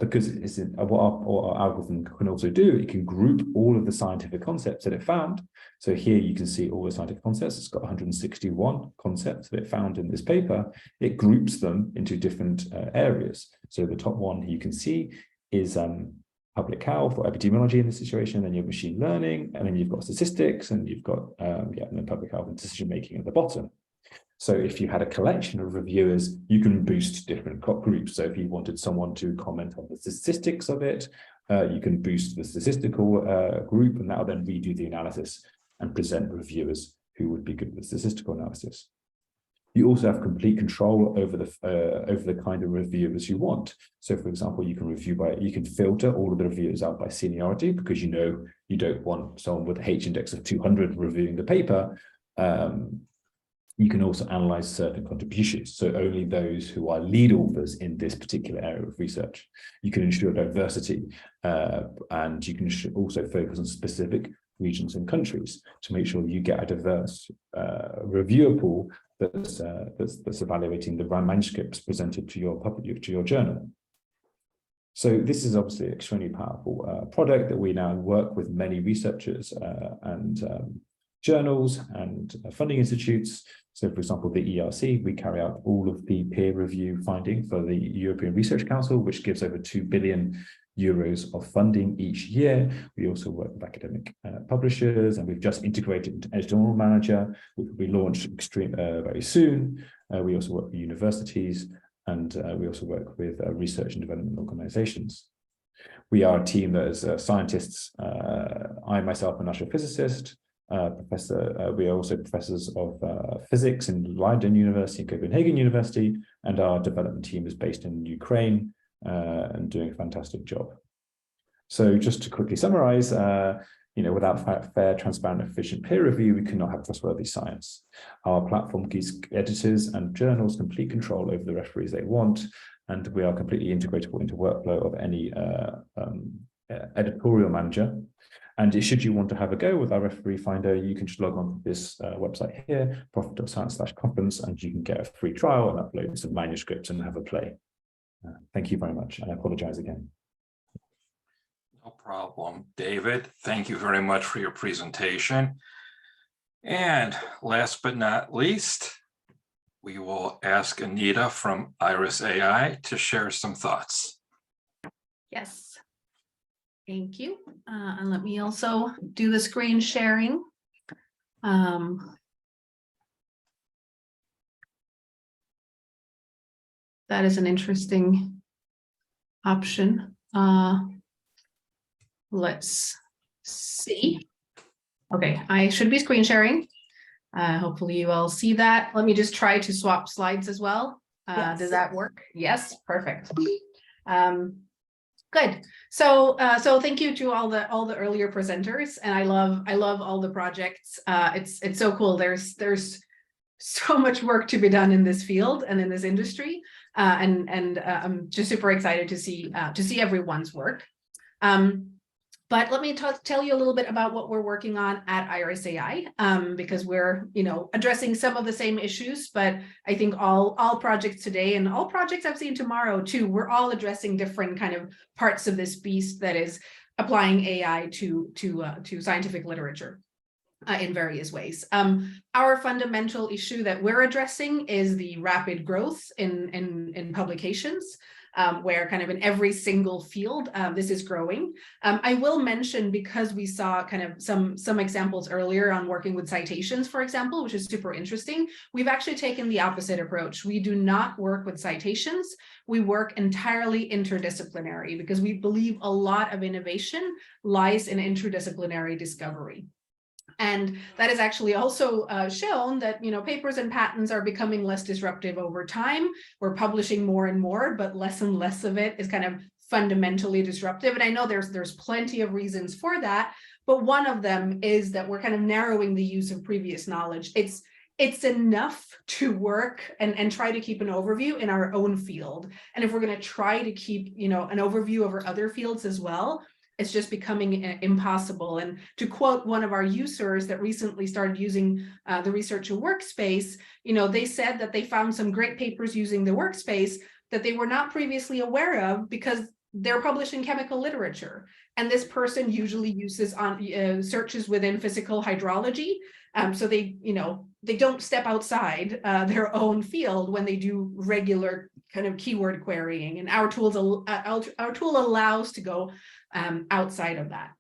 Speaker 6: Because what our algorithm can also do, it can group all of the scientific concepts that it found. So here you can see all the scientific concepts. It's got 161 concepts that it found in this paper. It groups them into different areas. So the top one you can see is public health or epidemiology in this situation, then you have machine learning, and then you've got statistics, and you've got and then public health and decision making at the bottom. So if you had a collection of reviewers, you can boost different groups. So if you wanted someone to comment on the statistics of it, you can boost the statistical group, and that will then redo the analysis and present reviewers who would be good with statistical analysis. You also have complete control over the kind of reviewers you want. So, for example, you can filter all of the reviewers out by seniority, because you don't want someone with a H index of 200 reviewing the paper. You can also analyze certain contributions, so only those who are lead authors in this particular area of research. You can ensure diversity, and you can also focus on specific regions and countries to make sure you get a diverse reviewer pool that's evaluating the manuscripts presented to your journal. So this is obviously an extremely powerful product that we now work with many researchers and journals and funding institutes. So for example, the ERC, we carry out all of the peer review finding for the European Research Council, which gives over 2 billion euros of funding each year. We also work with academic publishers, and we've just integrated into Editorial Manager, which will be launched very soon. We also work with universities, and we also work with research and development organizations. We are a team that is scientists. I myself am an astrophysicist, we are also professors of physics in Leiden University and Copenhagen University, and our development team is based in Ukraine and doing a fantastic job. So just to quickly summarize, without fair, transparent, efficient peer review, we cannot have trustworthy science. Our platform gives editors and journals complete control over the referees they want, and we are completely integratable into workflow of any editorial manager. And should you want to have a go with our referee finder, you can just log on to this website here, prophy.science/conference, and you can get a free trial and upload some manuscripts and have a play. Thank you very much, and I apologize again.
Speaker 2: No problem, David. Thank you very much for your presentation. And last but not least, we will ask Anita from Iris.ai to share some thoughts.
Speaker 7: Yes. Thank you. And let me also do the screen sharing. That is an interesting option. Let's see. Okay, I should be screen sharing. Hopefully you all see that. Let me just try to swap slides as well.
Speaker 1: Yes.
Speaker 7: Does that work? Yes, perfect. Good. So thank you to all the earlier presenters, and I love all the projects. It's so cool. There's so much work to be done in this field and in this industry, and I'm just super excited to see everyone's work. But let me tell you a little bit about what we're working on at Iris.ai, because we're addressing some of the same issues, but I think all projects today and all projects I've seen tomorrow too, we're all addressing different kind of parts of this beast that is applying AI to scientific literature in various ways. Our fundamental issue that we're addressing is the rapid growth in publications. Where kind of in every single field this is growing. I will mention, because we saw kind of some examples earlier on working with citations, for example, which is super interesting. We've actually taken the opposite approach. We do not work with citations. We work entirely interdisciplinary, because we believe a lot of innovation lies in interdisciplinary discovery. And that is actually also shown that, papers and patents are becoming less disruptive over time. We're publishing more and more, but less and less of it is kind of fundamentally disruptive. And I know there's plenty of reasons for that, but one of them is that we're kind of narrowing the use of previous knowledge. It's enough to work and try to keep an overview in our own field. And if we're going to try to keep, an overview over other fields as well, it's just becoming impossible. And to quote one of our users that recently started using the researcher workspace, they said that they found some great papers using the workspace that they were not previously aware of, because they're published in chemical literature. And this person usually uses searches within physical hydrology. So they don't step outside their own field when they do regular kind of keyword querying. And our tool allows to go outside of that.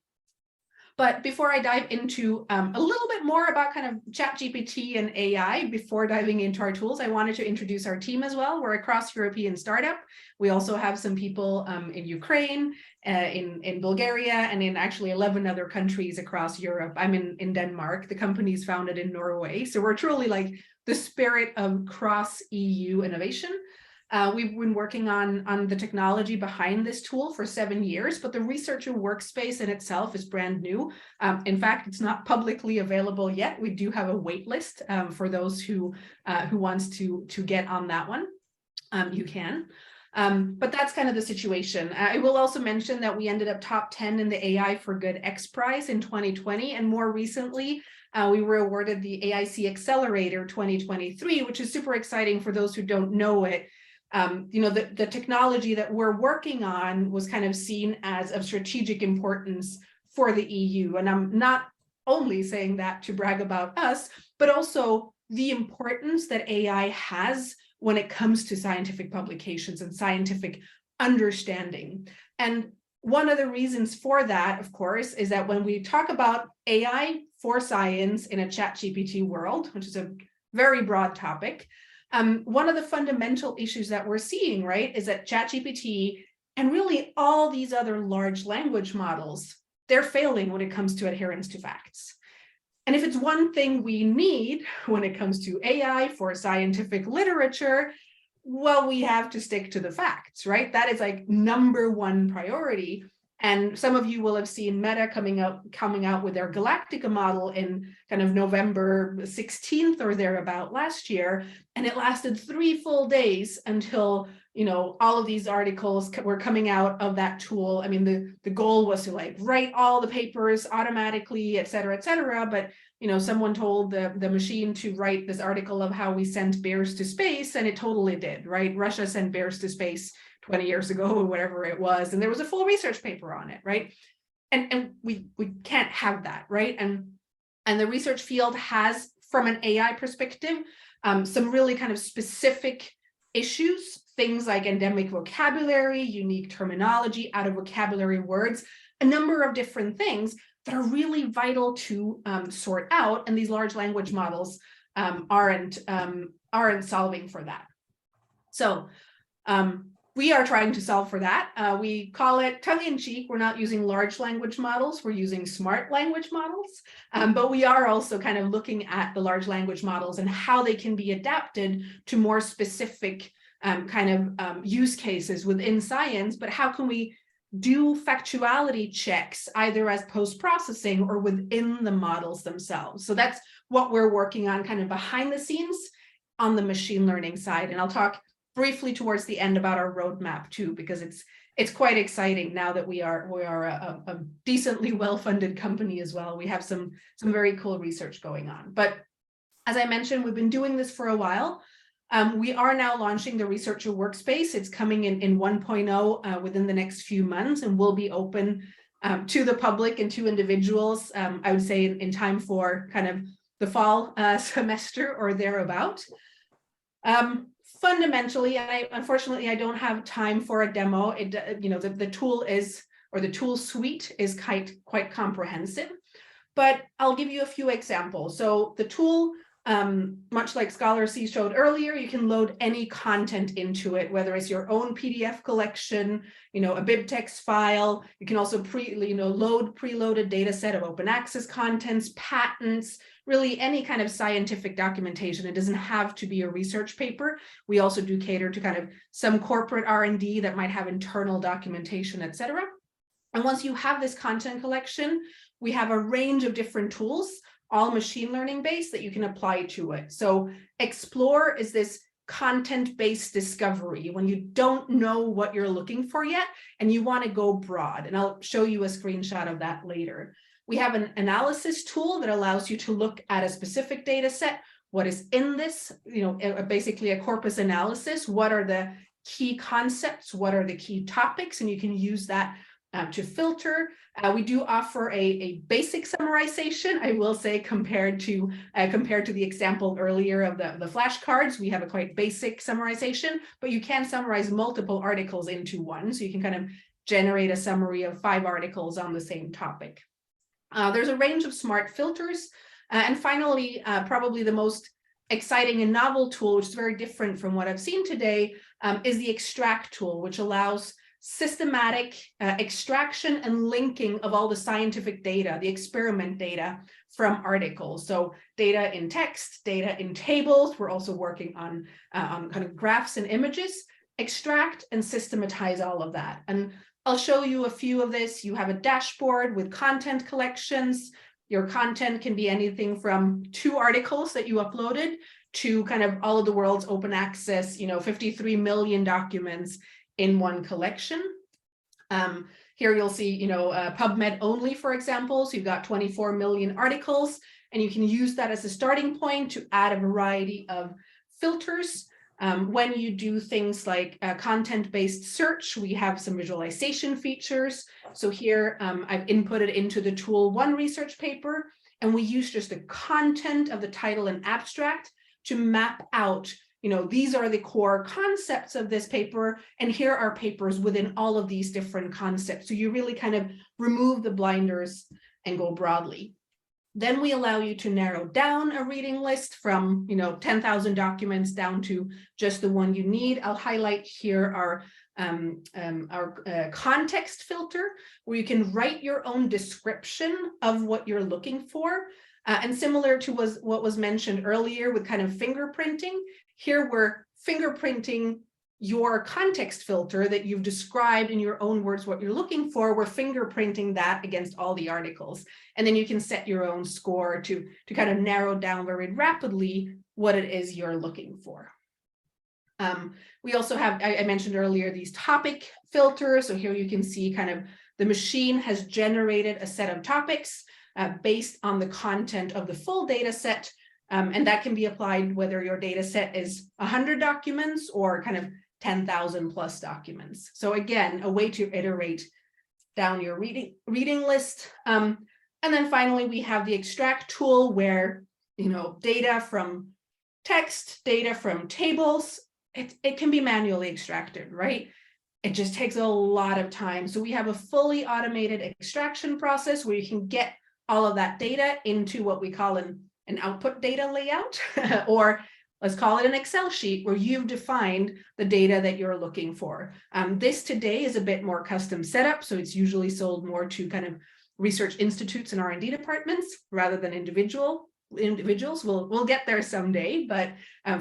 Speaker 7: But before I dive into a little bit more about kind of ChatGPT and AI, before diving into our tools, I wanted to introduce our team as well. We're a cross-European startup. We also have some people in Ukraine, in Bulgaria, and in actually 11 other countries across Europe. I'm in Denmark. The company is founded in Norway. So we're truly like the spirit of cross-EU innovation. We've been working on the technology behind this tool for 7 years, but the researcher workspace in itself is brand new. In fact, it's not publicly available yet. We do have a wait list for those who wants to get on that one. You can. But that's kind of the situation. I will also mention that we ended up top 10 in the AI for Good X Prize in 2020. And more recently, we were awarded the AIC Accelerator 2023, which is super exciting for those who don't know it. The technology that we're working on was kind of seen as of strategic importance for the EU. And I'm not only saying that to brag about us, but also the importance that AI has when it comes to scientific publications and scientific understanding. And one of the reasons for that, of course, is that when we talk about AI for science in a ChatGPT world, which is a very broad topic, one of the fundamental issues that we're seeing, right, is that ChatGPT and really all these other large language models, they're failing when it comes to adherence to facts. And if it's one thing we need when it comes to AI for scientific literature, well, we have to stick to the facts, right? That is like #1 priority. And some of you will have seen Meta coming out with their Galactica model in kind of November 16th or thereabout last year. And it lasted 3 full days until, all of these articles were coming out of that tool. I mean, the goal was to like write all the papers automatically, et cetera, but someone told the machine to write this article of how we sent bears to space, and it totally did, right? Russia sent bears to space 20 years ago or whatever it was, and there was a full research paper on it, right? And we can't have that, right? And the research field has, from an AI perspective, some really kind of specific issues, things like endemic vocabulary, unique terminology, out of vocabulary words, a number of different things that are really vital to sort out, and these large language models aren't solving for that. So we are trying to solve for that. We call it tongue-in-cheek. We're not using large language models. We're using smart language models. But we are also kind of looking at the large language models and how they can be adapted to more specific use cases within science. But how can we do factuality checks either as post-processing or within the models themselves? So that's what we're working on kind of behind the scenes on the machine learning side. And I'll talk briefly towards the end about our roadmap too, because it's quite exciting now that we are a decently well-funded company as well. We have some very cool research going on. But as I mentioned, we've been doing this for a while. We are now launching the researcher workspace. It's coming in 1.0 within the next few months, and will be open to the public and to individuals, I would say in time for kind of the fall semester or thereabout. Fundamentally, and unfortunately I don't have time for a demo. The tool is, or the tool suite is quite comprehensive, but I'll give you a few examples. So the tool, much like Scholarcy showed earlier, you can load any content into it, whether it's your own PDF collection, a BibTeX file. You can also load preloaded data set of open access contents, patents, really any kind of scientific documentation. It doesn't have to be a research paper. We also do cater to kind of some corporate R&D that might have internal documentation, et cetera. And once you have this content collection, we have a range of different tools, all machine learning based, that you can apply to it. So Explore is this content-based discovery when you don't know what you're looking for yet and you want to go broad. And I'll show you a screenshot of that later. We have an analysis tool that allows you to look at a specific data set. What is in this, basically a corpus analysis. What are the key concepts? What are the key topics? And you can use that to filter. We do offer a basic summarization, I will say, compared to the example earlier of the flashcards. We have a quite basic summarization, but you can summarize multiple articles into one. So you can kind of generate a summary of 5 articles on the same topic. There's a range of smart filters. And finally, probably the most exciting and novel tool, which is very different from what I've seen today, is the extract tool, which allows systematic extraction and linking of all the scientific data, the experiment data from articles. So data in text, data in tables. We're also working on kind of graphs and images extract and systematize all of that. And I'll show you a few of this. You have a dashboard with content collections. Your content can be anything from 2 articles that you uploaded to kind of all of the world's open access, 53 million documents in one collection. Here you'll see, PubMed only, for example. So you've got 24 million articles, and you can use that as a starting point to add a variety of filters. When you do things like content-based search, we have some visualization features. So here I've inputted into the tool 1 research paper, and we use just the content of the title and abstract to map out, these are the core concepts of this paper, and here are papers within all of these different concepts. So you really kind of remove the blinders and go broadly. Then we allow you to narrow down a reading list from 10,000 documents down to just the one you need. I'll highlight here our context filter, where you can write your own description of what you're looking for. And similar to what was mentioned earlier with kind of fingerprinting, here we're fingerprinting your context filter that you've described in your own words what you're looking for. We're fingerprinting that against all the articles. And then you can set your own score to kind of narrow down very rapidly what it is you're looking for. We also have, I mentioned earlier, these topic filters. So here you can see kind of the machine has generated a set of topics based on the content of the full data set. And that can be applied whether your data set is 100 documents or kind of 10,000 plus documents. So again, a way to iterate down your reading list. And then finally, we have the extract tool where, data from text, data from tables, it can be manually extracted, right? It just takes a lot of time. So we have a fully automated extraction process where you can get all of that data into what we call an output data layout, or let's call it an Excel sheet where you've defined the data that you're looking for. This today is a bit more custom setup, so it's usually sold more to kind of research institutes and R&D departments rather than individuals. We'll get there someday, but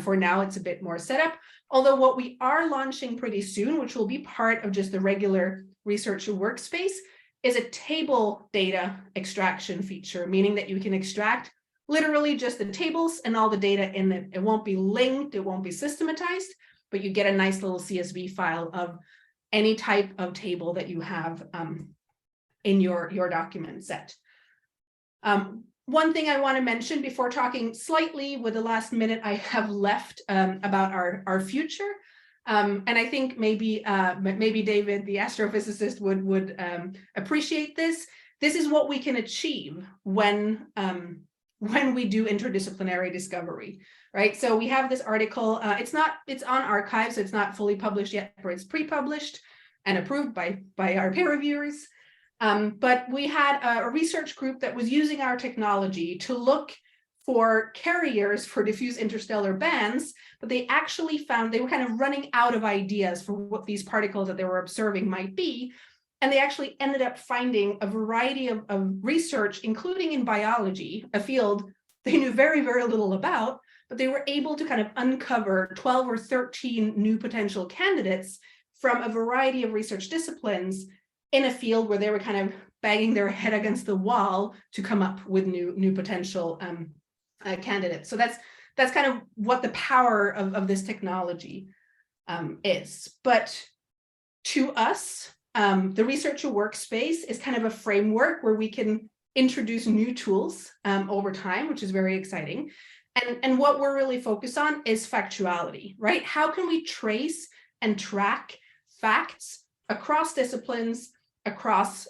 Speaker 7: for now it's a bit more setup. Although what we are launching pretty soon, which will be part of just the regular researcher workspace, is a table data extraction feature, meaning that you can extract literally just the tables and all the data in it. It won't be linked, it won't be systematized, but you get a nice little CSV file of any type of table that you have in your document set. One thing I want to mention before talking slightly with the last minute I have left about our future, and I think maybe David, the astrophysicist, would appreciate this. This is what we can achieve when we do interdisciplinary discovery, right? So we have this article. It's on archive, so it's not fully published yet, but it's pre-published and approved by our peer reviewers. But we had a research group that was using our technology to look for carriers for diffuse interstellar bands, but they actually found they were kind of running out of ideas for what these particles that they were observing might be. And they actually ended up finding a variety of research, including in biology, a field they knew very, very little about, but they were able to kind of uncover 12 or 13 new potential candidates from a variety of research disciplines in a field where they were kind of banging their head against the wall to come up with new potential candidates. So that's kind of what the power of this technology is. But to us, the researcher workspace is kind of a framework where we can introduce new tools over time, which is very exciting. And what we're really focused on is factuality, right? How can we trace and track facts across disciplines, across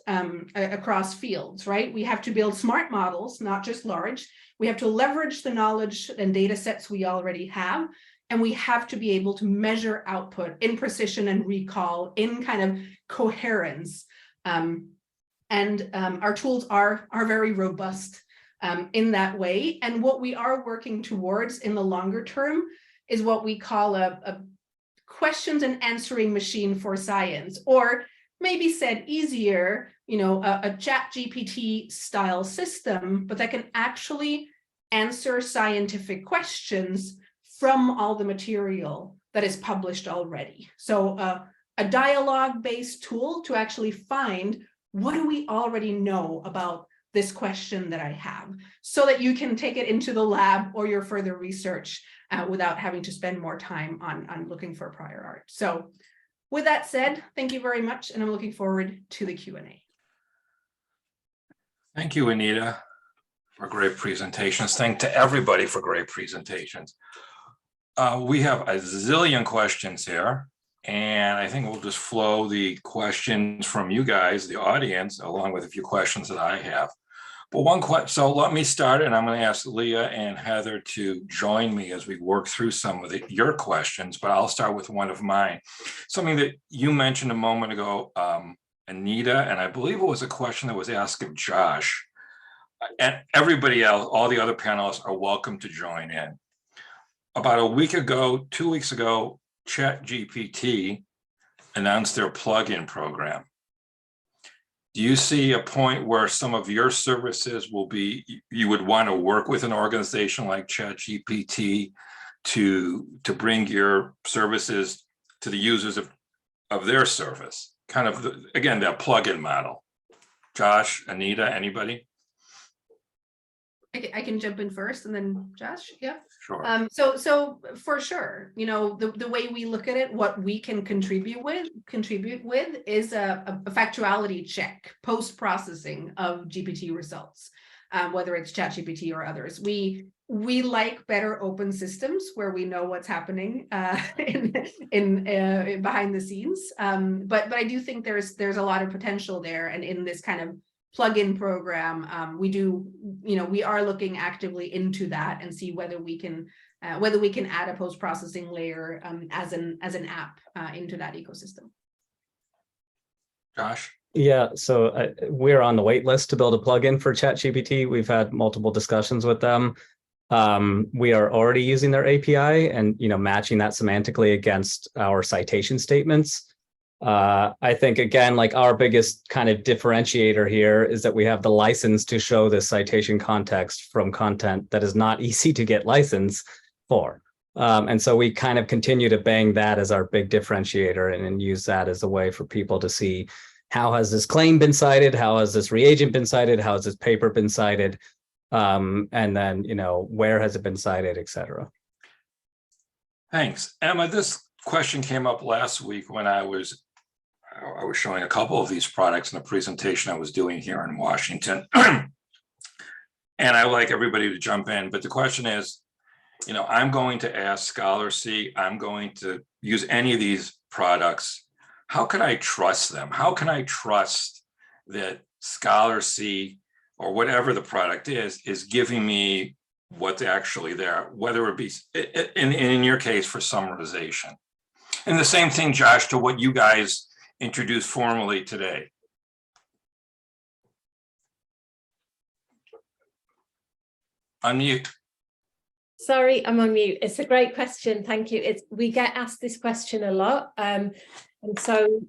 Speaker 7: fields, right? We have to build smart models, not just large. We have to leverage the knowledge and data sets we already have. And we have to be able to measure output in precision and recall, in kind of coherence. Our tools are very robust in that way. And what we are working towards in the longer term is what we call a questions and answering machine for science, or maybe said easier, a ChatGPT style system, but that can actually answer scientific questions from all the material that is published already. So a dialogue-based tool to actually find what do we already know about this question that I have, so that you can take it into the lab or your further research without having to spend more time on looking for prior art. So with that said, thank you very much, and I'm looking forward to the Q&A.
Speaker 2: Thank you, Anita, for great presentations. Thank to everybody for great presentations. We have a zillion questions here, and I think we'll just flow the questions from you guys, the audience, along with a few questions that I have. But one question, so let me start, and I'm going to ask Leah and Heather to join me as we work through some of your questions, but I'll start with one of mine. Something that you mentioned a moment ago, Anita, and I believe it was a question that was asked of Josh. And everybody else, all the other panelists are welcome to join in. About a week ago, 2 weeks ago, ChatGPT announced their plugin program. Do you see a point where some of your services will be, you would want to work with an organization like ChatGPT to bring your services to the users of their service? Kind of, again, that plugin model. Josh, Anita, anybody?
Speaker 7: I can jump in first, and then Josh. Yeah.
Speaker 2: Sure.
Speaker 7: So for sure, you know, the way we look at it, what we can contribute with is a factuality check, post-processing of GPT results, whether it's ChatGPT or others. We like better open systems where we know what's happening in behind the scenes. But I do think there's a lot of potential there, and in this kind of plugin program, we are looking actively into that and see whether we can add a post-processing layer as an app into that ecosystem.
Speaker 2: Josh?
Speaker 4: Yeah, so we're on the wait list to build a plugin for ChatGPT. We've had multiple discussions with them. We are already using their API and matching that semantically against our citation statements. I think, again, like our biggest kind of differentiator here is that we have the license to show this citation context from content that is not easy to get license for. And so we kind of continue to bang that as our big differentiator and use that as a way for people to see, how has this claim been cited? How has this reagent been cited? How has this paper been cited? And then, where has it been cited, et cetera.
Speaker 2: Thanks. Emma, this question came up last week when I was showing a couple of these products in a presentation I was doing here in Washington. And I like everybody to jump in, but the question is, I'm going to ask Scholarcy, I'm going to use any of these products. How can I trust them? How can I trust that Scholarcy or whatever the product is giving me what's actually there, whether it be, in your case, for summarization? And the same thing, Josh, to what you guys introduced formally today. Unmute.
Speaker 5: Sorry, I'm on mute. It's a great question. Thank you. We get asked this question a lot. And so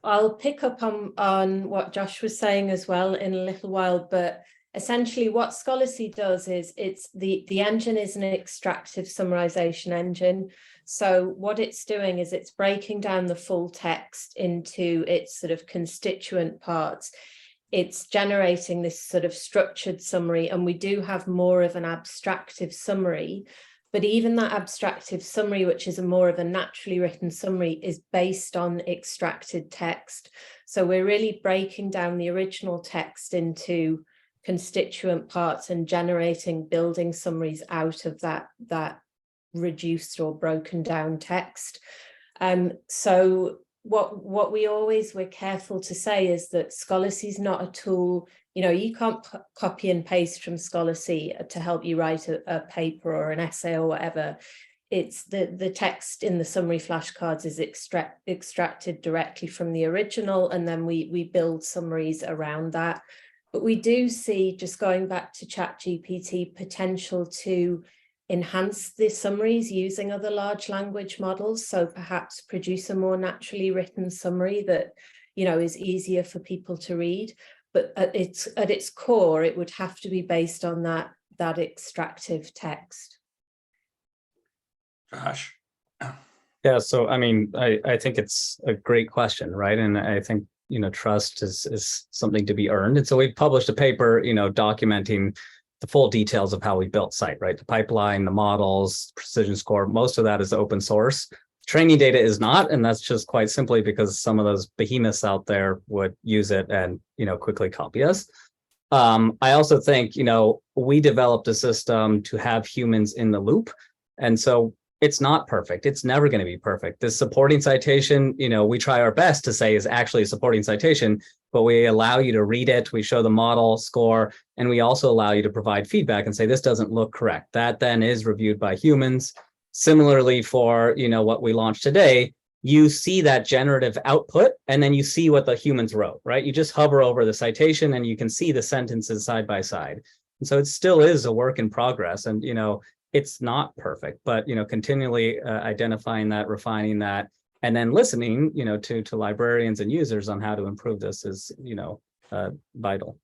Speaker 5: I'll pick up on what Josh was saying as well in a little while, but essentially what Scholarcy does is the engine is an extractive summarization engine. So what it's doing is it's breaking down the full text into its sort of constituent parts. It's generating this sort of structured summary, and we do have more of an abstractive summary, but even that abstractive summary, which is more of a naturally written summary, is based on extracted text. So we're really breaking down the original text into constituent parts and generating building summaries out of that reduced or broken down text. So what we're careful to say is that Scholarcy is not a tool. You can't copy and paste from Scholarcy to help you write a paper or an essay or whatever. It's the text in the summary flashcards is extracted directly from the original, and then we build summaries around that. But we do see, just going back to ChatGPT, potential to enhance the summaries using other large language models. So perhaps produce a more naturally written summary that, is easier for people to read. But at its core, it would have to be based on that extractive text.
Speaker 2: Josh?
Speaker 4: Yeah, so I mean, I think it's a great question, right? And I think, trust is something to be earned. And so we published a paper, documenting the full details of how we built Scite, right? The pipeline, the models, precision score, most of that is open source. Training data is not, and that's just quite simply because some of those behemoths out there would use it and, quickly copy us. I also think, we developed a system to have humans in the loop. And so it's not perfect. It's never going to be perfect. This supporting citation, we try our best to say is actually a supporting citation, but we allow you to read it. We show the model score, and we also allow you to provide feedback and say, this doesn't look correct. That then is reviewed by humans. Similarly for, what we launched today, you see that generative output, and then you see what the humans wrote, right? You just hover over the citation and you can see the sentences side by side. And so it still is a work in progress. And, it's not perfect, but, continually identifying that, refining that, and then listening, to librarians and users on how to improve this is, vital.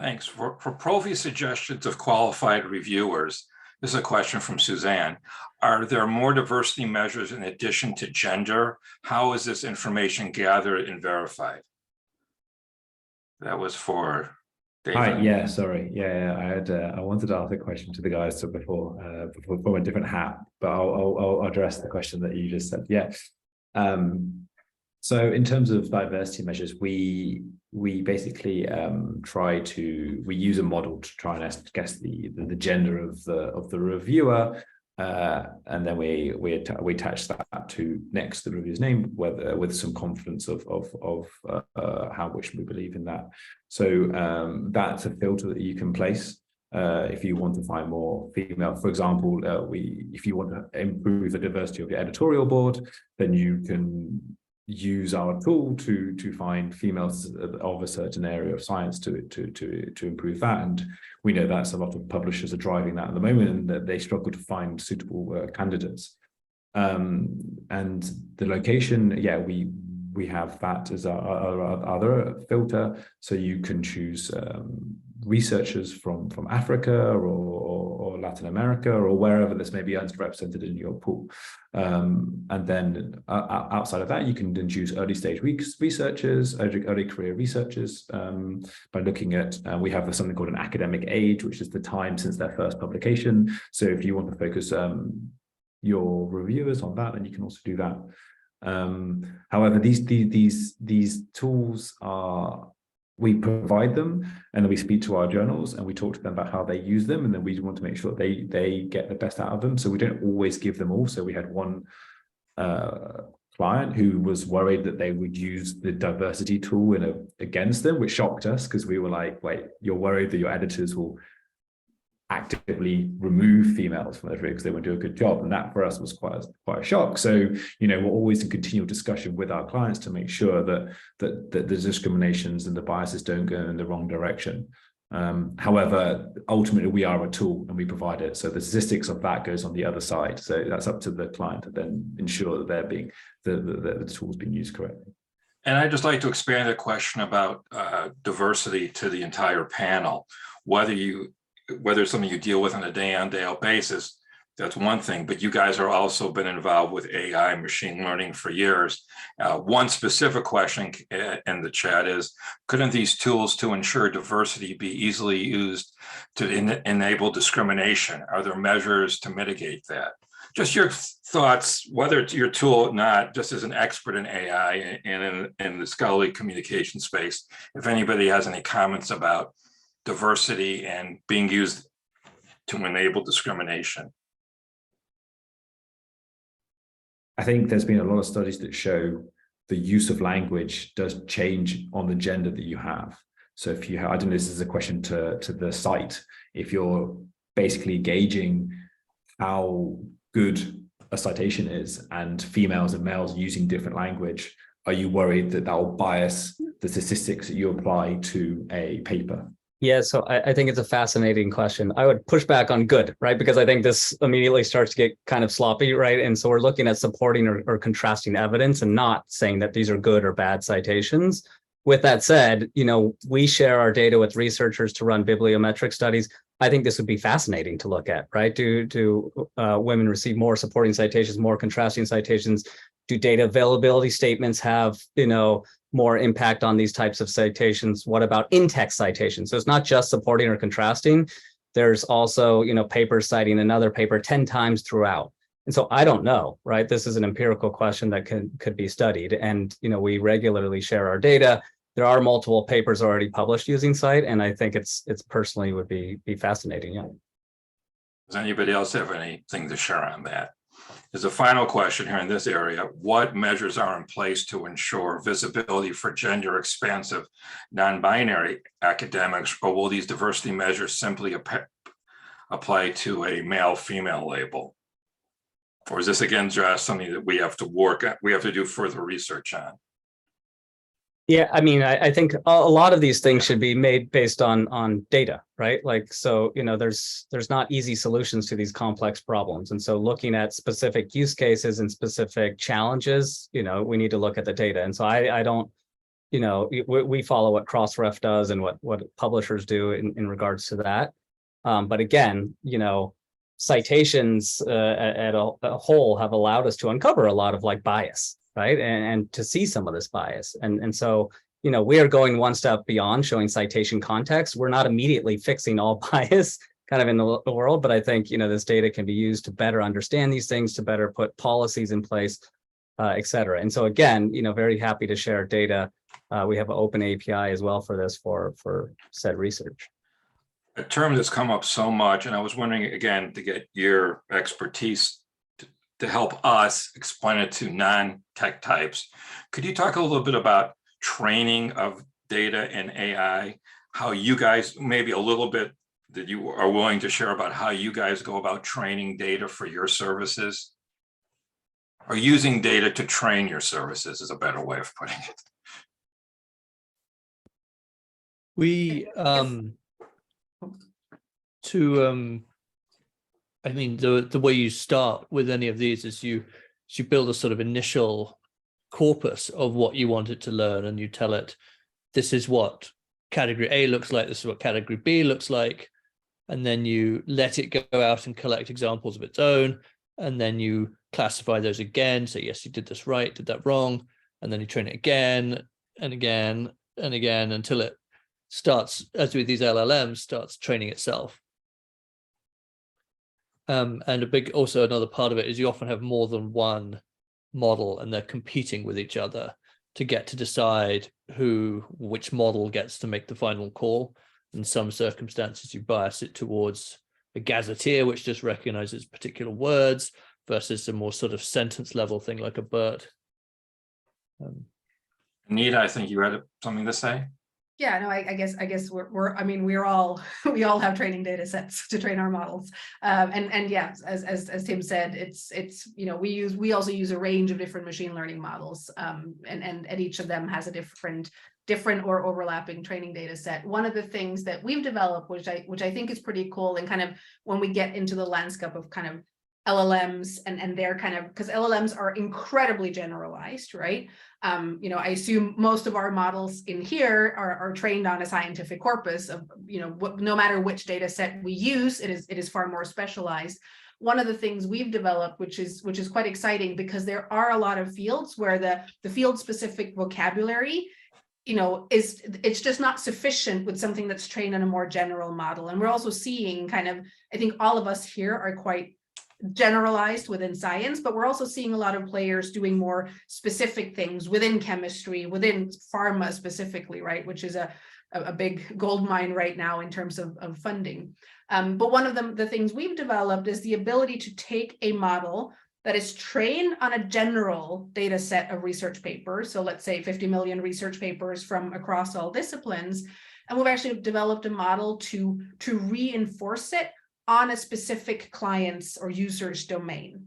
Speaker 2: Thanks. For Prophy suggestions of qualified reviewers, this is a question from Suzanne. Are there more diversity measures in addition to gender? How is this information gathered and verified? That was for David.
Speaker 6: Hi, yeah, sorry. Yeah, I wanted to ask a question to the guys before from a different hat, but I'll address the question that you just said. Yeah. So in terms of diversity measures, we basically we use a model to try and guess the gender of the reviewer, and then we attach that to next to the reviewer's name, with some confidence of how much we believe in that. So that's a filter that you can place if you want to find more female. For example, if you want to improve the diversity of your editorial board, then you can use our tool to find females of a certain area of science to improve that. And we know that's a lot of publishers are driving that at the moment, and that they struggle to find suitable candidates. And the location, yeah, we have that as our other filter. So you can choose researchers from Africa or Latin America or wherever this may be underrepresented in your pool. And then outside of that, you can then choose early stage researchers, early career researchers, by looking at, we have something called an academic age, which is the time since their first publication. So if you want to focus your reviewers on that, then you can also do that. However, these tools we provide them, and then we speak to our journals and we talk to them about how they use them, and then we want to make sure they get the best out of them. So we don't always give them all. So we had one client who was worried that they would use the diversity tool against them, which shocked us, because we were like, wait, you're worried that your editors will actively remove females from their career because they won't do a good job, and that for us was quite a shock. So we're always in continual discussion with our clients to make sure that the discriminations and the biases don't go in the wrong direction. However, ultimately we are a tool and we provide it, so the statistics of that goes on the other side. So that's up to the client to then ensure that they're being the tools being used correctly.
Speaker 2: And I'd just like to expand the question about diversity to the entire panel. Whether it's something you deal with on a day-on-day-out basis, that's one thing, but you guys are also been involved with AI, machine learning for years. One specific question in the chat is, couldn't these tools to ensure diversity be easily used to enable discrimination? Are there measures to mitigate that? Just your thoughts, whether it's your tool or not, just as an expert in AI and in the scholarly communication space, if anybody has any comments about diversity and being used to enable discrimination.
Speaker 6: I think there's been a lot of studies that show the use of language does change on the gender that you have. So if you have, I don't know, this is a question to the site, if you're basically gauging how good a citation is and females and males using different language, are you worried that will bias the statistics that you apply to a paper?
Speaker 4: Yeah, so I think it's a fascinating question. I would push back on good, right? Because I think this immediately starts to get kind of sloppy, right? And so we're looking at supporting or contrasting evidence and not saying that these are good or bad citations. With that said, we share our data with researchers to run bibliometric studies. I think this would be fascinating to look at, right? Do women receive more supporting citations, more contrasting citations? Do data availability statements have, more impact on these types of citations? What about in-text citations? So it's not just supporting or contrasting. There's also, papers citing another paper 10 times throughout. And so I don't know, right? This is an empirical question that could be studied. And, we regularly share our data. There are multiple papers already published using CITE, and I think it's personally would be fascinating. Yeah.
Speaker 2: Does anybody else have anything to share on that? As a final question here in this area, what measures are in place to ensure visibility for gender expansive, non-binary academics, or will these diversity measures simply apply to a male-female label? Or is this again just something that we have to do further research on?
Speaker 4: Yeah, I mean, I think a lot of these things should be made based on data, right? Like, so, there's not easy solutions to these complex problems. And so looking at specific use cases and specific challenges, we need to look at the data. And so I don't, we follow what Crossref does and what publishers do in regards to that. But again, citations at a whole have allowed us to uncover a lot of bias, right? And to see some of this bias. And so, we are going one step beyond showing citation context. We're not immediately fixing all bias kind of in the world, but I think, this data can be used to better understand these things, to better put policies in place, et cetera. And so again, very happy to share data. We have an open API as well for this for said research.
Speaker 2: A term that's come up so much, and I was wondering again to get your expertise to help us explain it to non-tech types. Could you talk a little bit about training of data in AI, how you guys, maybe a little bit that you are willing to share about how you guys go about training data for your services? Or using data to train your services is a better way of putting it.
Speaker 3: We, I mean, the way you start with any of these is you build a sort of initial corpus of what you want it to learn, and you tell it, this is what category A looks like, this is what category B looks like, and then you let it go out and collect examples of its own, and then you classify those again, say, yes, you did this right, did that wrong, and then you train it again and again and again until it starts, as with these LLMs, starts training itself. And also another part of it is you often have more than one model and they're competing with each other to get to decide which model gets to make the final call. In some circumstances, you bias it towards a gazetteer, which just recognizes particular words, versus a more sort of sentence level thing like a BERT.
Speaker 2: Anita, I think you had something to say.
Speaker 7: Yeah, no, I guess we all have training data sets to train our models. And yeah, as Tim said, it's we also use a range of different machine learning models, and each of them has a different or overlapping training data set. One of the things that we've developed, which I think is pretty cool, and kind of when we get into the landscape of kind of LLMs and their kind of, because LLMs are incredibly generalized, right? I assume most of our models in here are trained on a scientific corpus of, no matter which data set we use, it is far more specialized. One of the things we've developed, which is quite exciting, because there are a lot of fields where the field specific vocabulary, it's just not sufficient with something that's trained on a more general model. And we're also seeing kind of, I think all of us here are quite generalized within science, but we're also seeing a lot of players doing more specific things within chemistry, within pharma specifically, right, which is a big gold mine right now in terms of funding. But one of the things we've developed is the ability to take a model that is trained on a general data set of research papers. So let's say 50 million research papers from across all disciplines. And we've actually developed a model to reinforce it on a specific client's or user's domain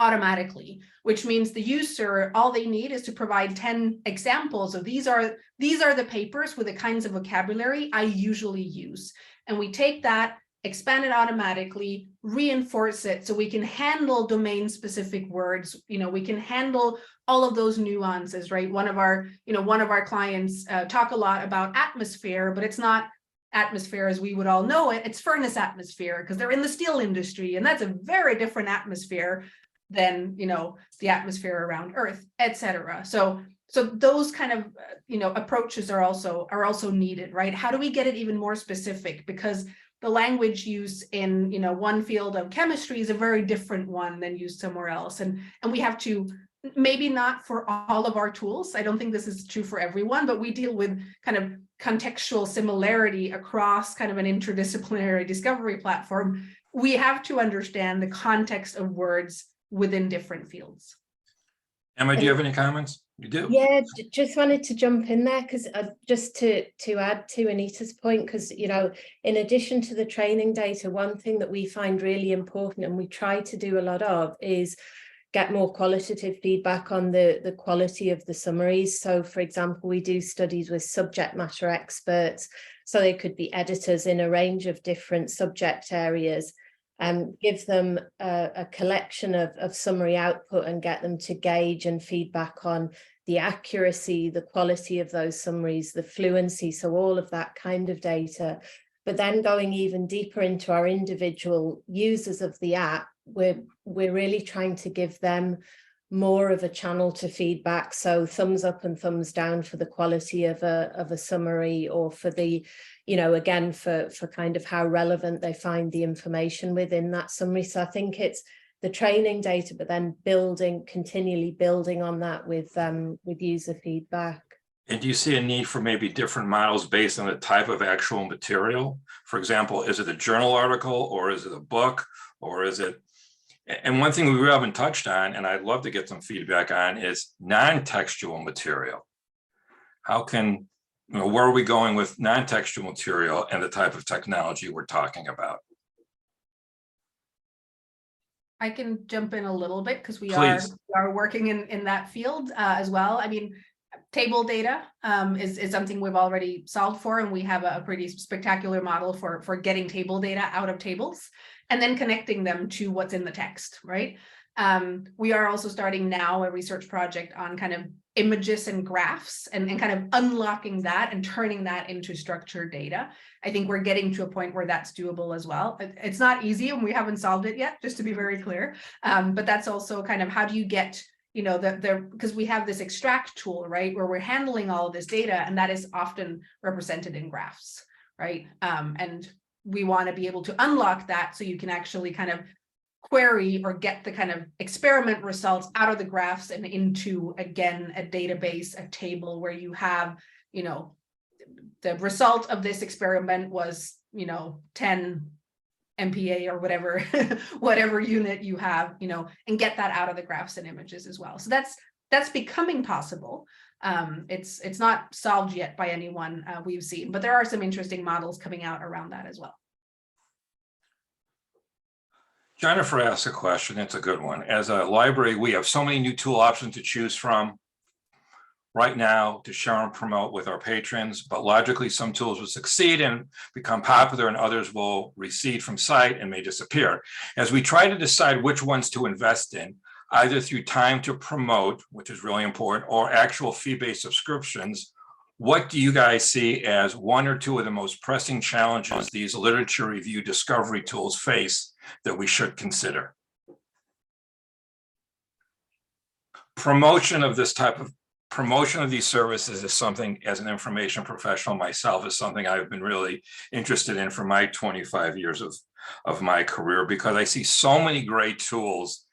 Speaker 7: automatically, which means the user, all they need is to provide 10 examples of these are the papers with the kinds of vocabulary I usually use. And we take that, expand it automatically, reinforce it so we can handle domain specific words. We can handle all of those nuances, right? One of our clients talk a lot about atmosphere, but it's not atmosphere as we would all know it. It's furnace atmosphere because they're in the steel industry, and that's a very different atmosphere than, you know, the atmosphere around Earth, etc. So those kind of, you know, approaches are also needed, right? How do we get it even more specific? Because the language use in, you know, one field of chemistry is a very different one than used somewhere else, and we have to, maybe not for all of our tools, I don't think this is true for everyone, but we deal with kind of contextual similarity across kind of an interdisciplinary discovery platform. We have to understand the context of words within different fields.
Speaker 2: Emma, do you have any comments? You do?
Speaker 5: Yeah, just wanted to jump in there because just to add to Anita's point, because, you know, in addition to the training data, one thing that we find really important and we try to do a lot of is get more qualitative feedback on the quality of the summaries. So, for example, we do studies with subject matter experts, so they could be editors in a range of different subject areas, and give them a collection of summary output and get them to gauge and feedback on the accuracy, the quality of those summaries, the fluency, so all of that kind of data. But then going even deeper into our individual users of the app, we're really trying to give them more of a channel to feedback. So thumbs up and thumbs down for the quality of a summary, or for the, you know, again, for kind of how relevant they find the information within that summary. So I think it's the training data, but then continually building on that with user feedback.
Speaker 2: And do you see a need for maybe different models based on the type of actual material? For example, is it a journal article, or is it a book, or is it? And one thing we really haven't touched on, and I'd love to get some feedback on, is non-textual material. How can, you know, where are we going with non-textual material and the type of technology we're talking about?
Speaker 7: I can jump in a little bit because we
Speaker 2: Please.
Speaker 7: are working in that field as well. I mean, table data is something we've already solved for, and we have a pretty spectacular model for getting table data out of tables and then connecting them to what's in the text, right? We are also starting now a research project on kind of images and graphs and kind of unlocking that and turning that into structured data. I think we're getting to a point where that's doable as well. It's not easy, and we haven't solved it yet, just to be very clear. But that's also kind of, how do you get, you know, because we have this extract tool, right, where we're handling all of this data, and that is often represented in graphs, right? And we want to be able to unlock that so you can actually kind of query or get the kind of experiment results out of the graphs and into, again, a database, a table where you have, you know, the result of this experiment was, you know, 10 MPa or whatever, whatever unit you have, you know, and get that out of the graphs and images as well. So that's becoming possible. It's not solved yet by anyone we've seen, but there are some interesting models coming out around that as well.
Speaker 2: Jennifer asked a question. It's a good one. As a library, we have so many new tool options to choose from right now to share and promote with our patrons, but logically some tools will succeed and become popular, and others will recede from sight and may disappear. As we try to decide which ones to invest in, either through time to promote, which is really important, or actual fee-based subscriptions, what do you guys see as one or two of the most pressing challenges these literature review discovery tools face that we should consider? Promotion of these services is something, as an information professional myself, is something I've been really interested in for my 25 years of my career, because I see so many great tools.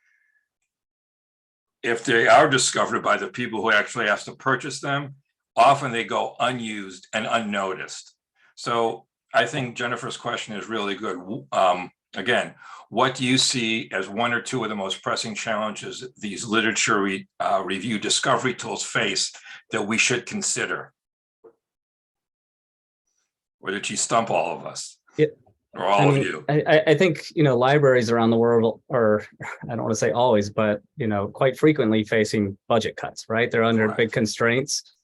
Speaker 2: If they are discovered by the people who actually have to purchase them, often they go unused and unnoticed. So I think Jennifer's question is really good. Again, what do you see as one or two of the most pressing challenges these literature review discovery tools face that we should consider? Or did she stump all of us?
Speaker 4: Yeah.
Speaker 2: Or all of you?
Speaker 4: I think, you know, libraries around the world are, I don't want to say always, but, you know, quite frequently facing budget cuts, right? They're under big constraints.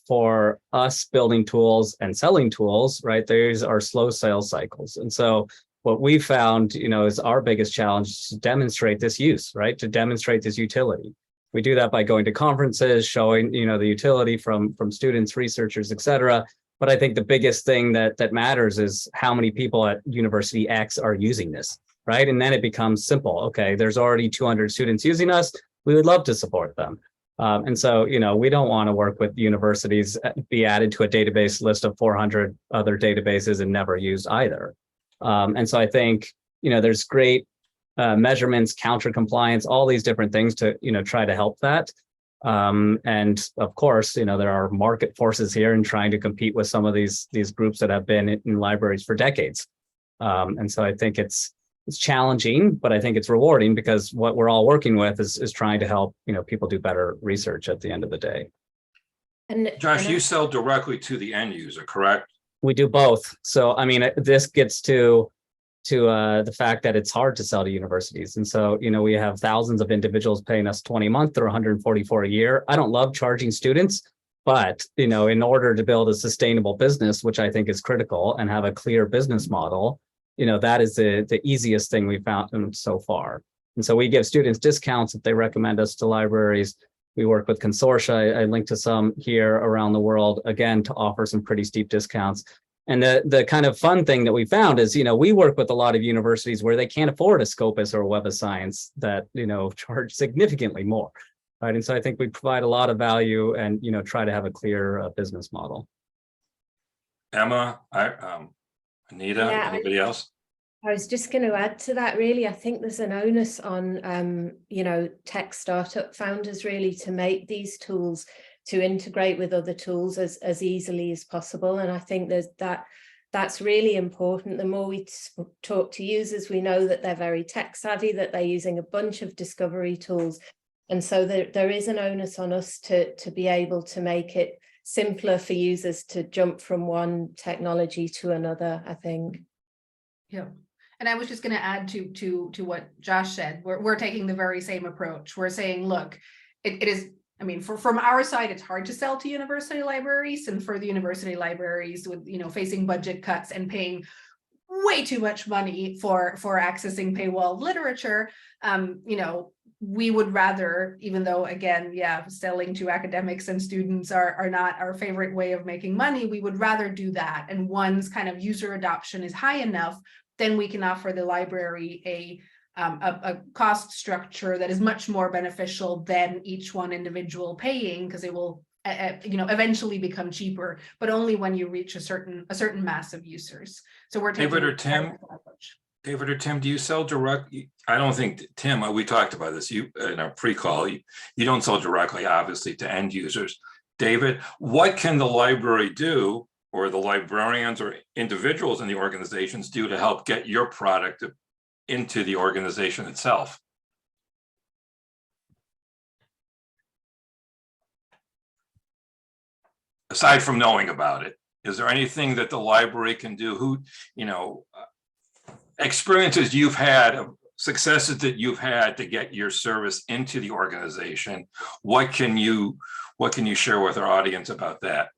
Speaker 4: For us building tools and selling tools, right, these are slow sales cycles. And so what we found, you know, is our biggest challenge is to demonstrate this use, right, to demonstrate this utility. We do that by going to conferences, showing, you know, the utility from students, researchers, et cetera. But I think the biggest thing that matters is how many people at University X are using this, right? And then it becomes simple. Okay, there's already 200 students using us. We would love to support them. And so, we don't want to work with universities, be added to a database list of 400 other databases and never used either. And so I think, there's great measurements, counter compliance, all these different things to, try to help that. And of course, there are market forces here in trying to compete with some of these groups that have been in libraries for decades. And so I think it's challenging, but I think it's rewarding because what we're all working with is trying to help, people do better research at the end of the day.
Speaker 5: And
Speaker 2: Josh, you sell directly to the end user, correct?
Speaker 4: We do both. So, this gets to the fact that it's hard to sell to universities. And so, we have thousands of individuals paying us 20 a month or 144 a year. I don't love charging students, but, in order to build a sustainable business, which I think is critical, and have a clear business model, that is the easiest thing we've found so far. And so we give students discounts if they recommend us to libraries. We work with consortia. I linked to some here around the world, again, to offer some pretty steep discounts. And the kind of fun thing that we found is, we work with a lot of universities where they can't afford a Scopus or a Web of Science that, charge significantly more. Right. And so I think we provide a lot of value and, try to have a clear business model.
Speaker 2: Emma, Anita, anybody else?
Speaker 5: I was just going to add to that, really. I think there's an onus on, tech startup founders really to make these tools, to integrate with other tools as easily as possible. And I think that's really important. The more we talk to users, we know that they're very tech savvy, that they're using a bunch of discovery tools. And so there is an onus on us to be able to make it simpler for users to jump from one technology to another, I think.
Speaker 7: Yeah. And I was just going to add to what Josh said. We're taking the very same approach. We're saying, look, it is, from our side, it's hard to sell to university libraries, and for the university libraries with, facing budget cuts and paying way too much money for accessing paywall literature, we would rather, even though, again, selling to academics and students are not our favorite way of making money, we would rather do that. And once kind of user adoption is high enough, then we can offer the library a cost structure that is much more beneficial than each one individual paying, because it will eventually become cheaper, but only when you reach a certain mass of users. So we're taking
Speaker 2: David or Tim, do you sell direct? I don't think, Tim, we talked about this in our pre-call. You don't sell directly, obviously, to end users. David, what can the library do, or the librarians or individuals in the organizations do to help get your product into the organization itself? Aside from knowing about it, is there anything that the library can do? Experiences you've had, successes that you've had to get your service into the organization, what can you share with our audience about that?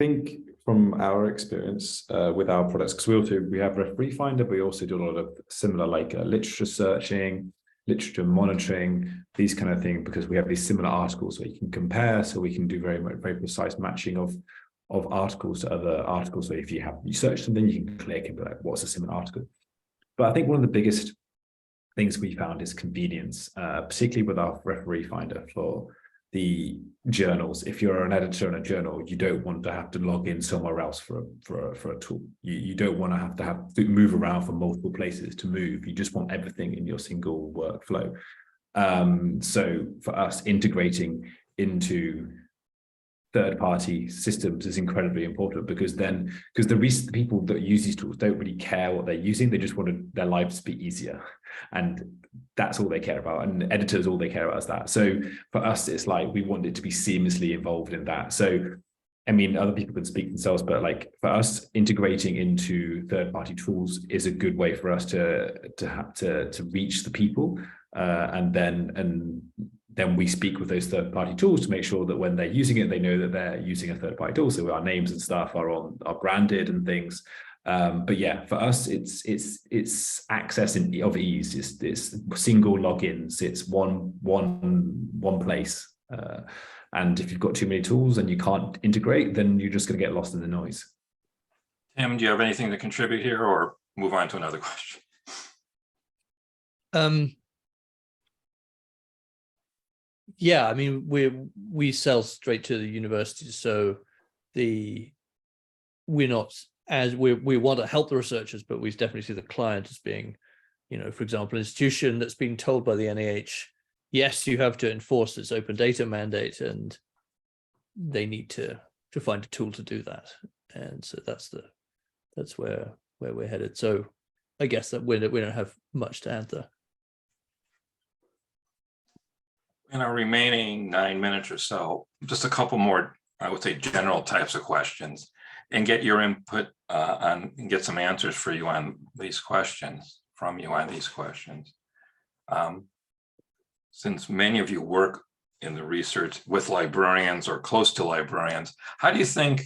Speaker 6: I think from our experience with our products, because we have Referee Finder, but we also do a lot of similar literature searching, literature monitoring, these kind of things, because we have these similar articles where you can compare, so we can do very precise matching of articles to other articles. So if you search something, you can click and be like, what's a similar article? But I think one of the biggest things we found is convenience, particularly with our Referee Finder for the journals. If you're an editor in a journal, you don't want to have to log in somewhere else for a tool. You don't want to have to move around from multiple places to move. You just want everything in your single workflow. So for us, integrating into third-party systems is incredibly important, because the people that use these tools don't really care what they're using. They just want their lives to be easier, and that's all they care about. And editors, all they care about is that. So for us, it's like we want it to be seamlessly involved in that. So other people can speak themselves, but for us, integrating into third-party tools is a good way for us to reach the people, and then we speak with those third-party tools to make sure that when they're using it, they know that they're using a third-party tool. So our names and stuff are branded and things. But yeah, for us, it's access of ease. It's single logins. It's one place. And if you've got too many tools and you can't integrate, then you're just going to get lost in the noise.
Speaker 2: Tim, do you have anything to contribute here or move on to another question?
Speaker 3: Yeah, I mean, we sell straight to the universities, so we're not as we want to help the researchers, but we definitely see the client as being, for example, an institution that's being told by the NIH, yes, you have to enforce this open data mandate, and they need to find a tool to do that. And so that's where we're headed. So I guess that we don't have much to add there.
Speaker 2: In our remaining 9 minutes or so, just a couple more, I would say, general types of questions, and get your input on and get some answers for you on these questions, from you on these questions. Since many of you work in the research with librarians or close to librarians, how do you think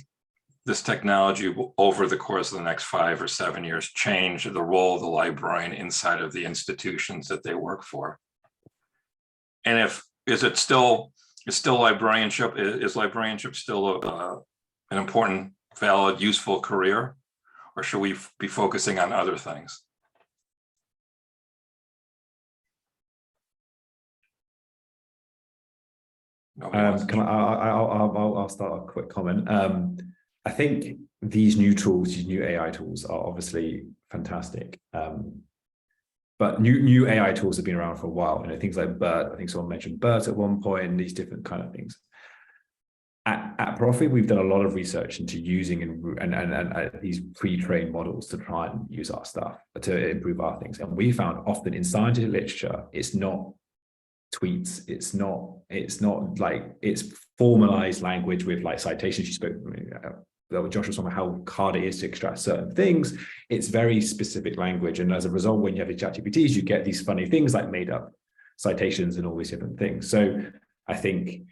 Speaker 2: this technology will, over the course of the next 5 or 7 years, change the role of the librarian inside of the institutions that they work for? And is librarianship still an important, valid, useful career, or should we be focusing on other things?
Speaker 6: I'll start a quick comment. I think these new tools, these new AI tools, are obviously fantastic. But new AI tools have been around for a while. Things like BERT. I think someone mentioned BERT at one point, and these different kind of things. At Prophy, we've done a lot of research into using and these pre-trained models to try and use our stuff to improve our things. And we found often in scientific literature, it's not tweets, it's formalized language with like citations. You spoke, Josh was talking about how hard it is to extract certain things. It's very specific language, and as a result, when you have the ChatGPTs, you get these funny things like made up citations and all these different things. So I think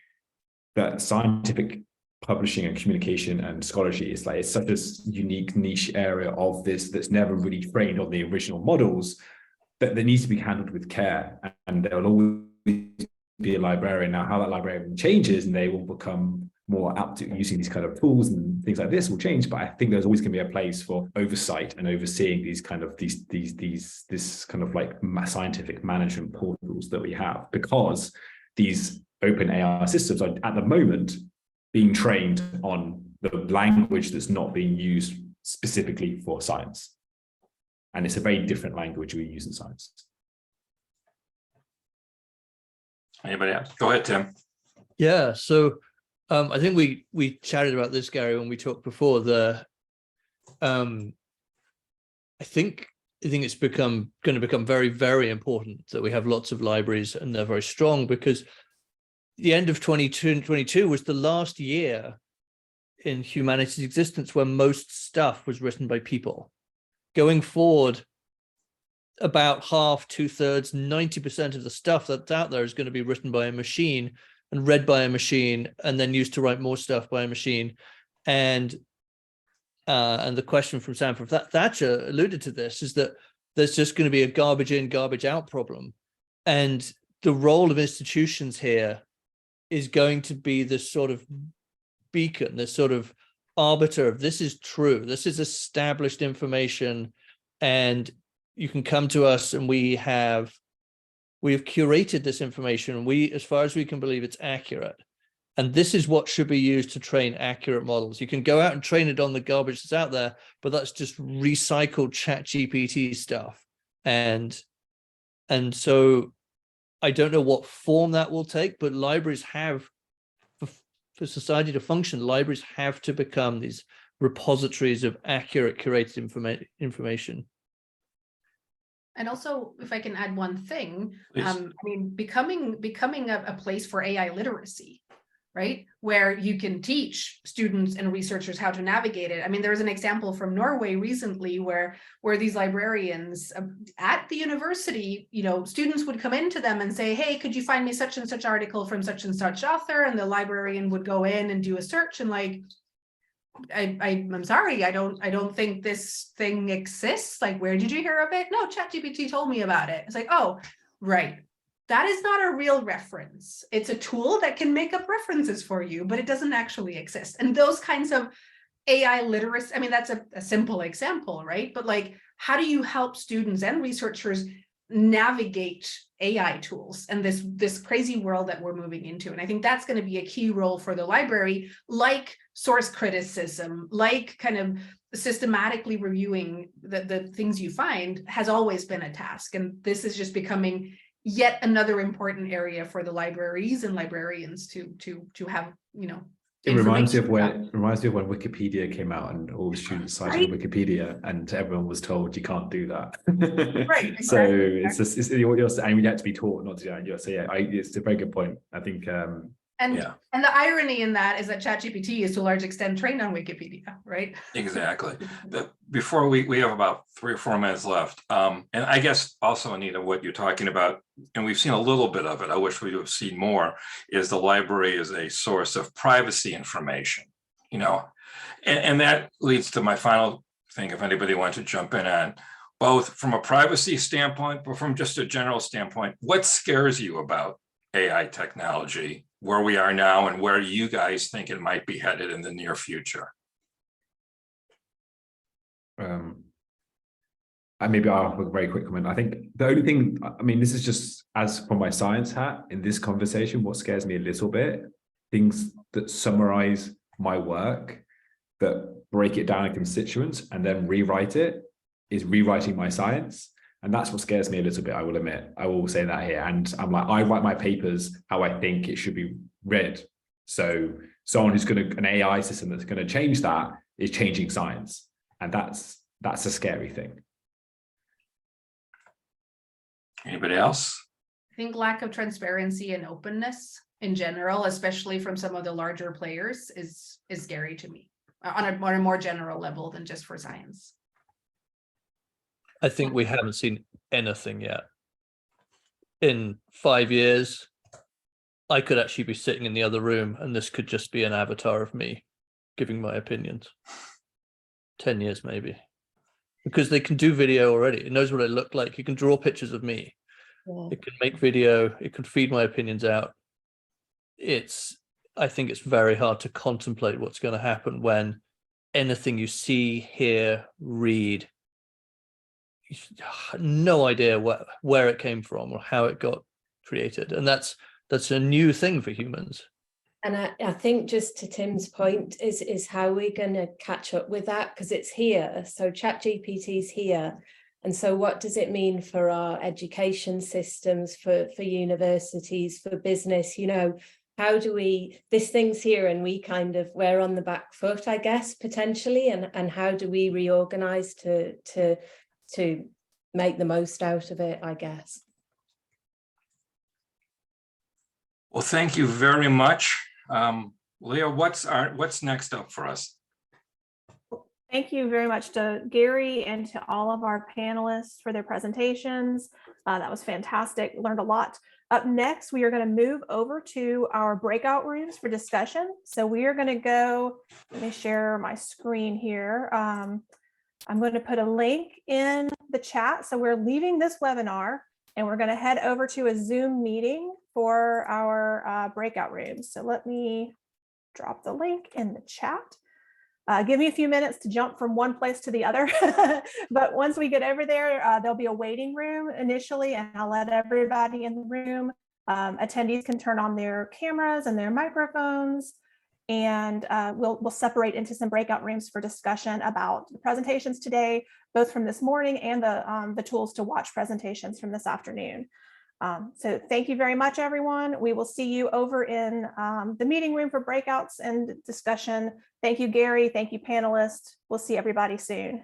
Speaker 6: that scientific publishing and communication and scholarship is it's such a unique niche area of this that's never really trained on the original models, that needs to be handled with care. And there will always be a librarian. Now, how that librarian changes and they will become more apt to using these kind of tools and things like this will change. But I think there's always going to be a place for oversight and overseeing these kind of this kind of like scientific management portals that we have, because these open AI systems are at the moment being trained on the language that's not being used specifically for science. And it's a very different language we use in science.
Speaker 2: Anybody else? Go ahead, Tim.
Speaker 3: Yeah, so I think we chatted about this, Gary, when we talked before. I think it's going to become very, very important that we have lots of libraries and they're very strong, because the end of 2022 was the last year in humanity's existence where most stuff was written by people. Going forward, about half, 2/3, 90% of the stuff that's out there is going to be written by a machine and read by a machine and then used to write more stuff by a machine. And the question from Sanford Thatcher alluded to this, is that there's just going to be a garbage in, garbage out problem. And the role of institutions here is going to be this sort of beacon, this sort of arbiter of this is true, this is established information, and you can come to us and we have curated this information, and as far as we can believe, it's accurate. And this is what should be used to train accurate models. You can go out and train it on the garbage that's out there, but that's just recycled ChatGPT stuff. And so I don't know what form that will take, but libraries have, for society to function, libraries have to become these repositories of accurate, curated information.
Speaker 7: And also, if I can add one thing, I mean, becoming a place for AI literacy, right? Where you can teach students and researchers how to navigate it. I mean, there was an example from Norway recently where these librarians at the university, students would come into them and say, hey, could you find me such and such article from such and such author? And the librarian would go in and do a search and like, I'm sorry, I don't think this thing exists. Like, where did you hear of it? No, ChatGPT told me about it. It's like, oh, right. That is not a real reference. It's a tool that can make up references for you, but it doesn't actually exist. And those kinds of AI literacy, I mean, that's a simple example, right? But like, how do you help students and researchers navigate AI tools and this crazy world that we're moving into? And I think that's going to be a key role for the library, like source criticism, like kind of systematically reviewing the things you find has always been a task. And this is just becoming yet another important area for the libraries and librarians to have, you know.
Speaker 6: It reminds me of when Wikipedia came out and all the students cited Wikipedia, and everyone was told you can't do that.
Speaker 7: Right.
Speaker 6: So it's just what you're saying. We have to be taught not to do that. So yeah, it's a very good point. I think.
Speaker 7: And the irony in that is that ChatGPT is to a large extent trained on Wikipedia, right?
Speaker 2: Exactly. Before we have about 3 or 4 minutes left. And I guess also, Anita, what you're talking about, and we've seen a little bit of it, I wish we would have seen more, is the library is a source of privacy information, you know, and that leads to my final thing, if anybody wants to jump in on, both from a privacy standpoint, but from just a general standpoint, what scares you about AI technology, where we are now and where you guys think it might be headed in the near future?
Speaker 6: Maybe I'll have a very quick comment. I think the only thing, I mean, this is just as from my science hat in this conversation, what scares me a little bit, things that summarize my work, that break it down in constituents and then rewrite it, is rewriting my science. And that's what scares me a little bit, I will admit. I will say that here. And I'm like, I write my papers how I think it should be read. So someone who's an AI system that's going to change that is changing science. And that's a scary thing.
Speaker 2: Anybody else?
Speaker 7: I think lack of transparency and openness in general, especially from some of the larger players, is scary to me on a more general level than just for science.
Speaker 3: I think we haven't seen anything yet. In 5 years, I could actually be sitting in the other room and this could just be an avatar of me giving my opinions. 10 years maybe. Because they can do video already. It knows what I look like. It can draw pictures of me. Yeah. It can make video. It can feed my opinions out. I think it's very hard to contemplate what's going to happen when anything you see, hear, read, no idea where it came from or how it got created. And that's a new thing for humans.
Speaker 5: And I think just to Tim's point is how we're going to catch up with that, because it's here. So ChatGPT is here. And so what does it mean for our education systems, for universities, for business? You know, how do this thing's here and we're on the back foot, I guess, potentially. And how do we reorganize to make the most out of it, I guess.
Speaker 2: Well, thank you very much. Leah, what's next up for us?
Speaker 1: Thank you very much to Gary and to all of our panelists for their presentations. That was fantastic. Learned a lot. Up next, we are going to move over to our breakout rooms for discussion. So we are going to go, let me share my screen here. I'm going to put a link in the chat. So we're leaving this webinar and we're going to head over to a Zoom meeting for our breakout rooms. So let me drop the link in the chat. Give me a few minutes to jump from one place to the other. But once we get over there, there'll be a waiting room initially, and I'll let everybody in the room. Attendees can turn on their cameras and their microphones, and we'll separate into some breakout rooms for discussion about the presentations today, both from this morning and the tools to watch presentations from this afternoon. So thank you very much, everyone. We will see you over in the meeting room for breakouts and discussion. Thank you, Gary. Thank you, panelists. We'll see everybody soon.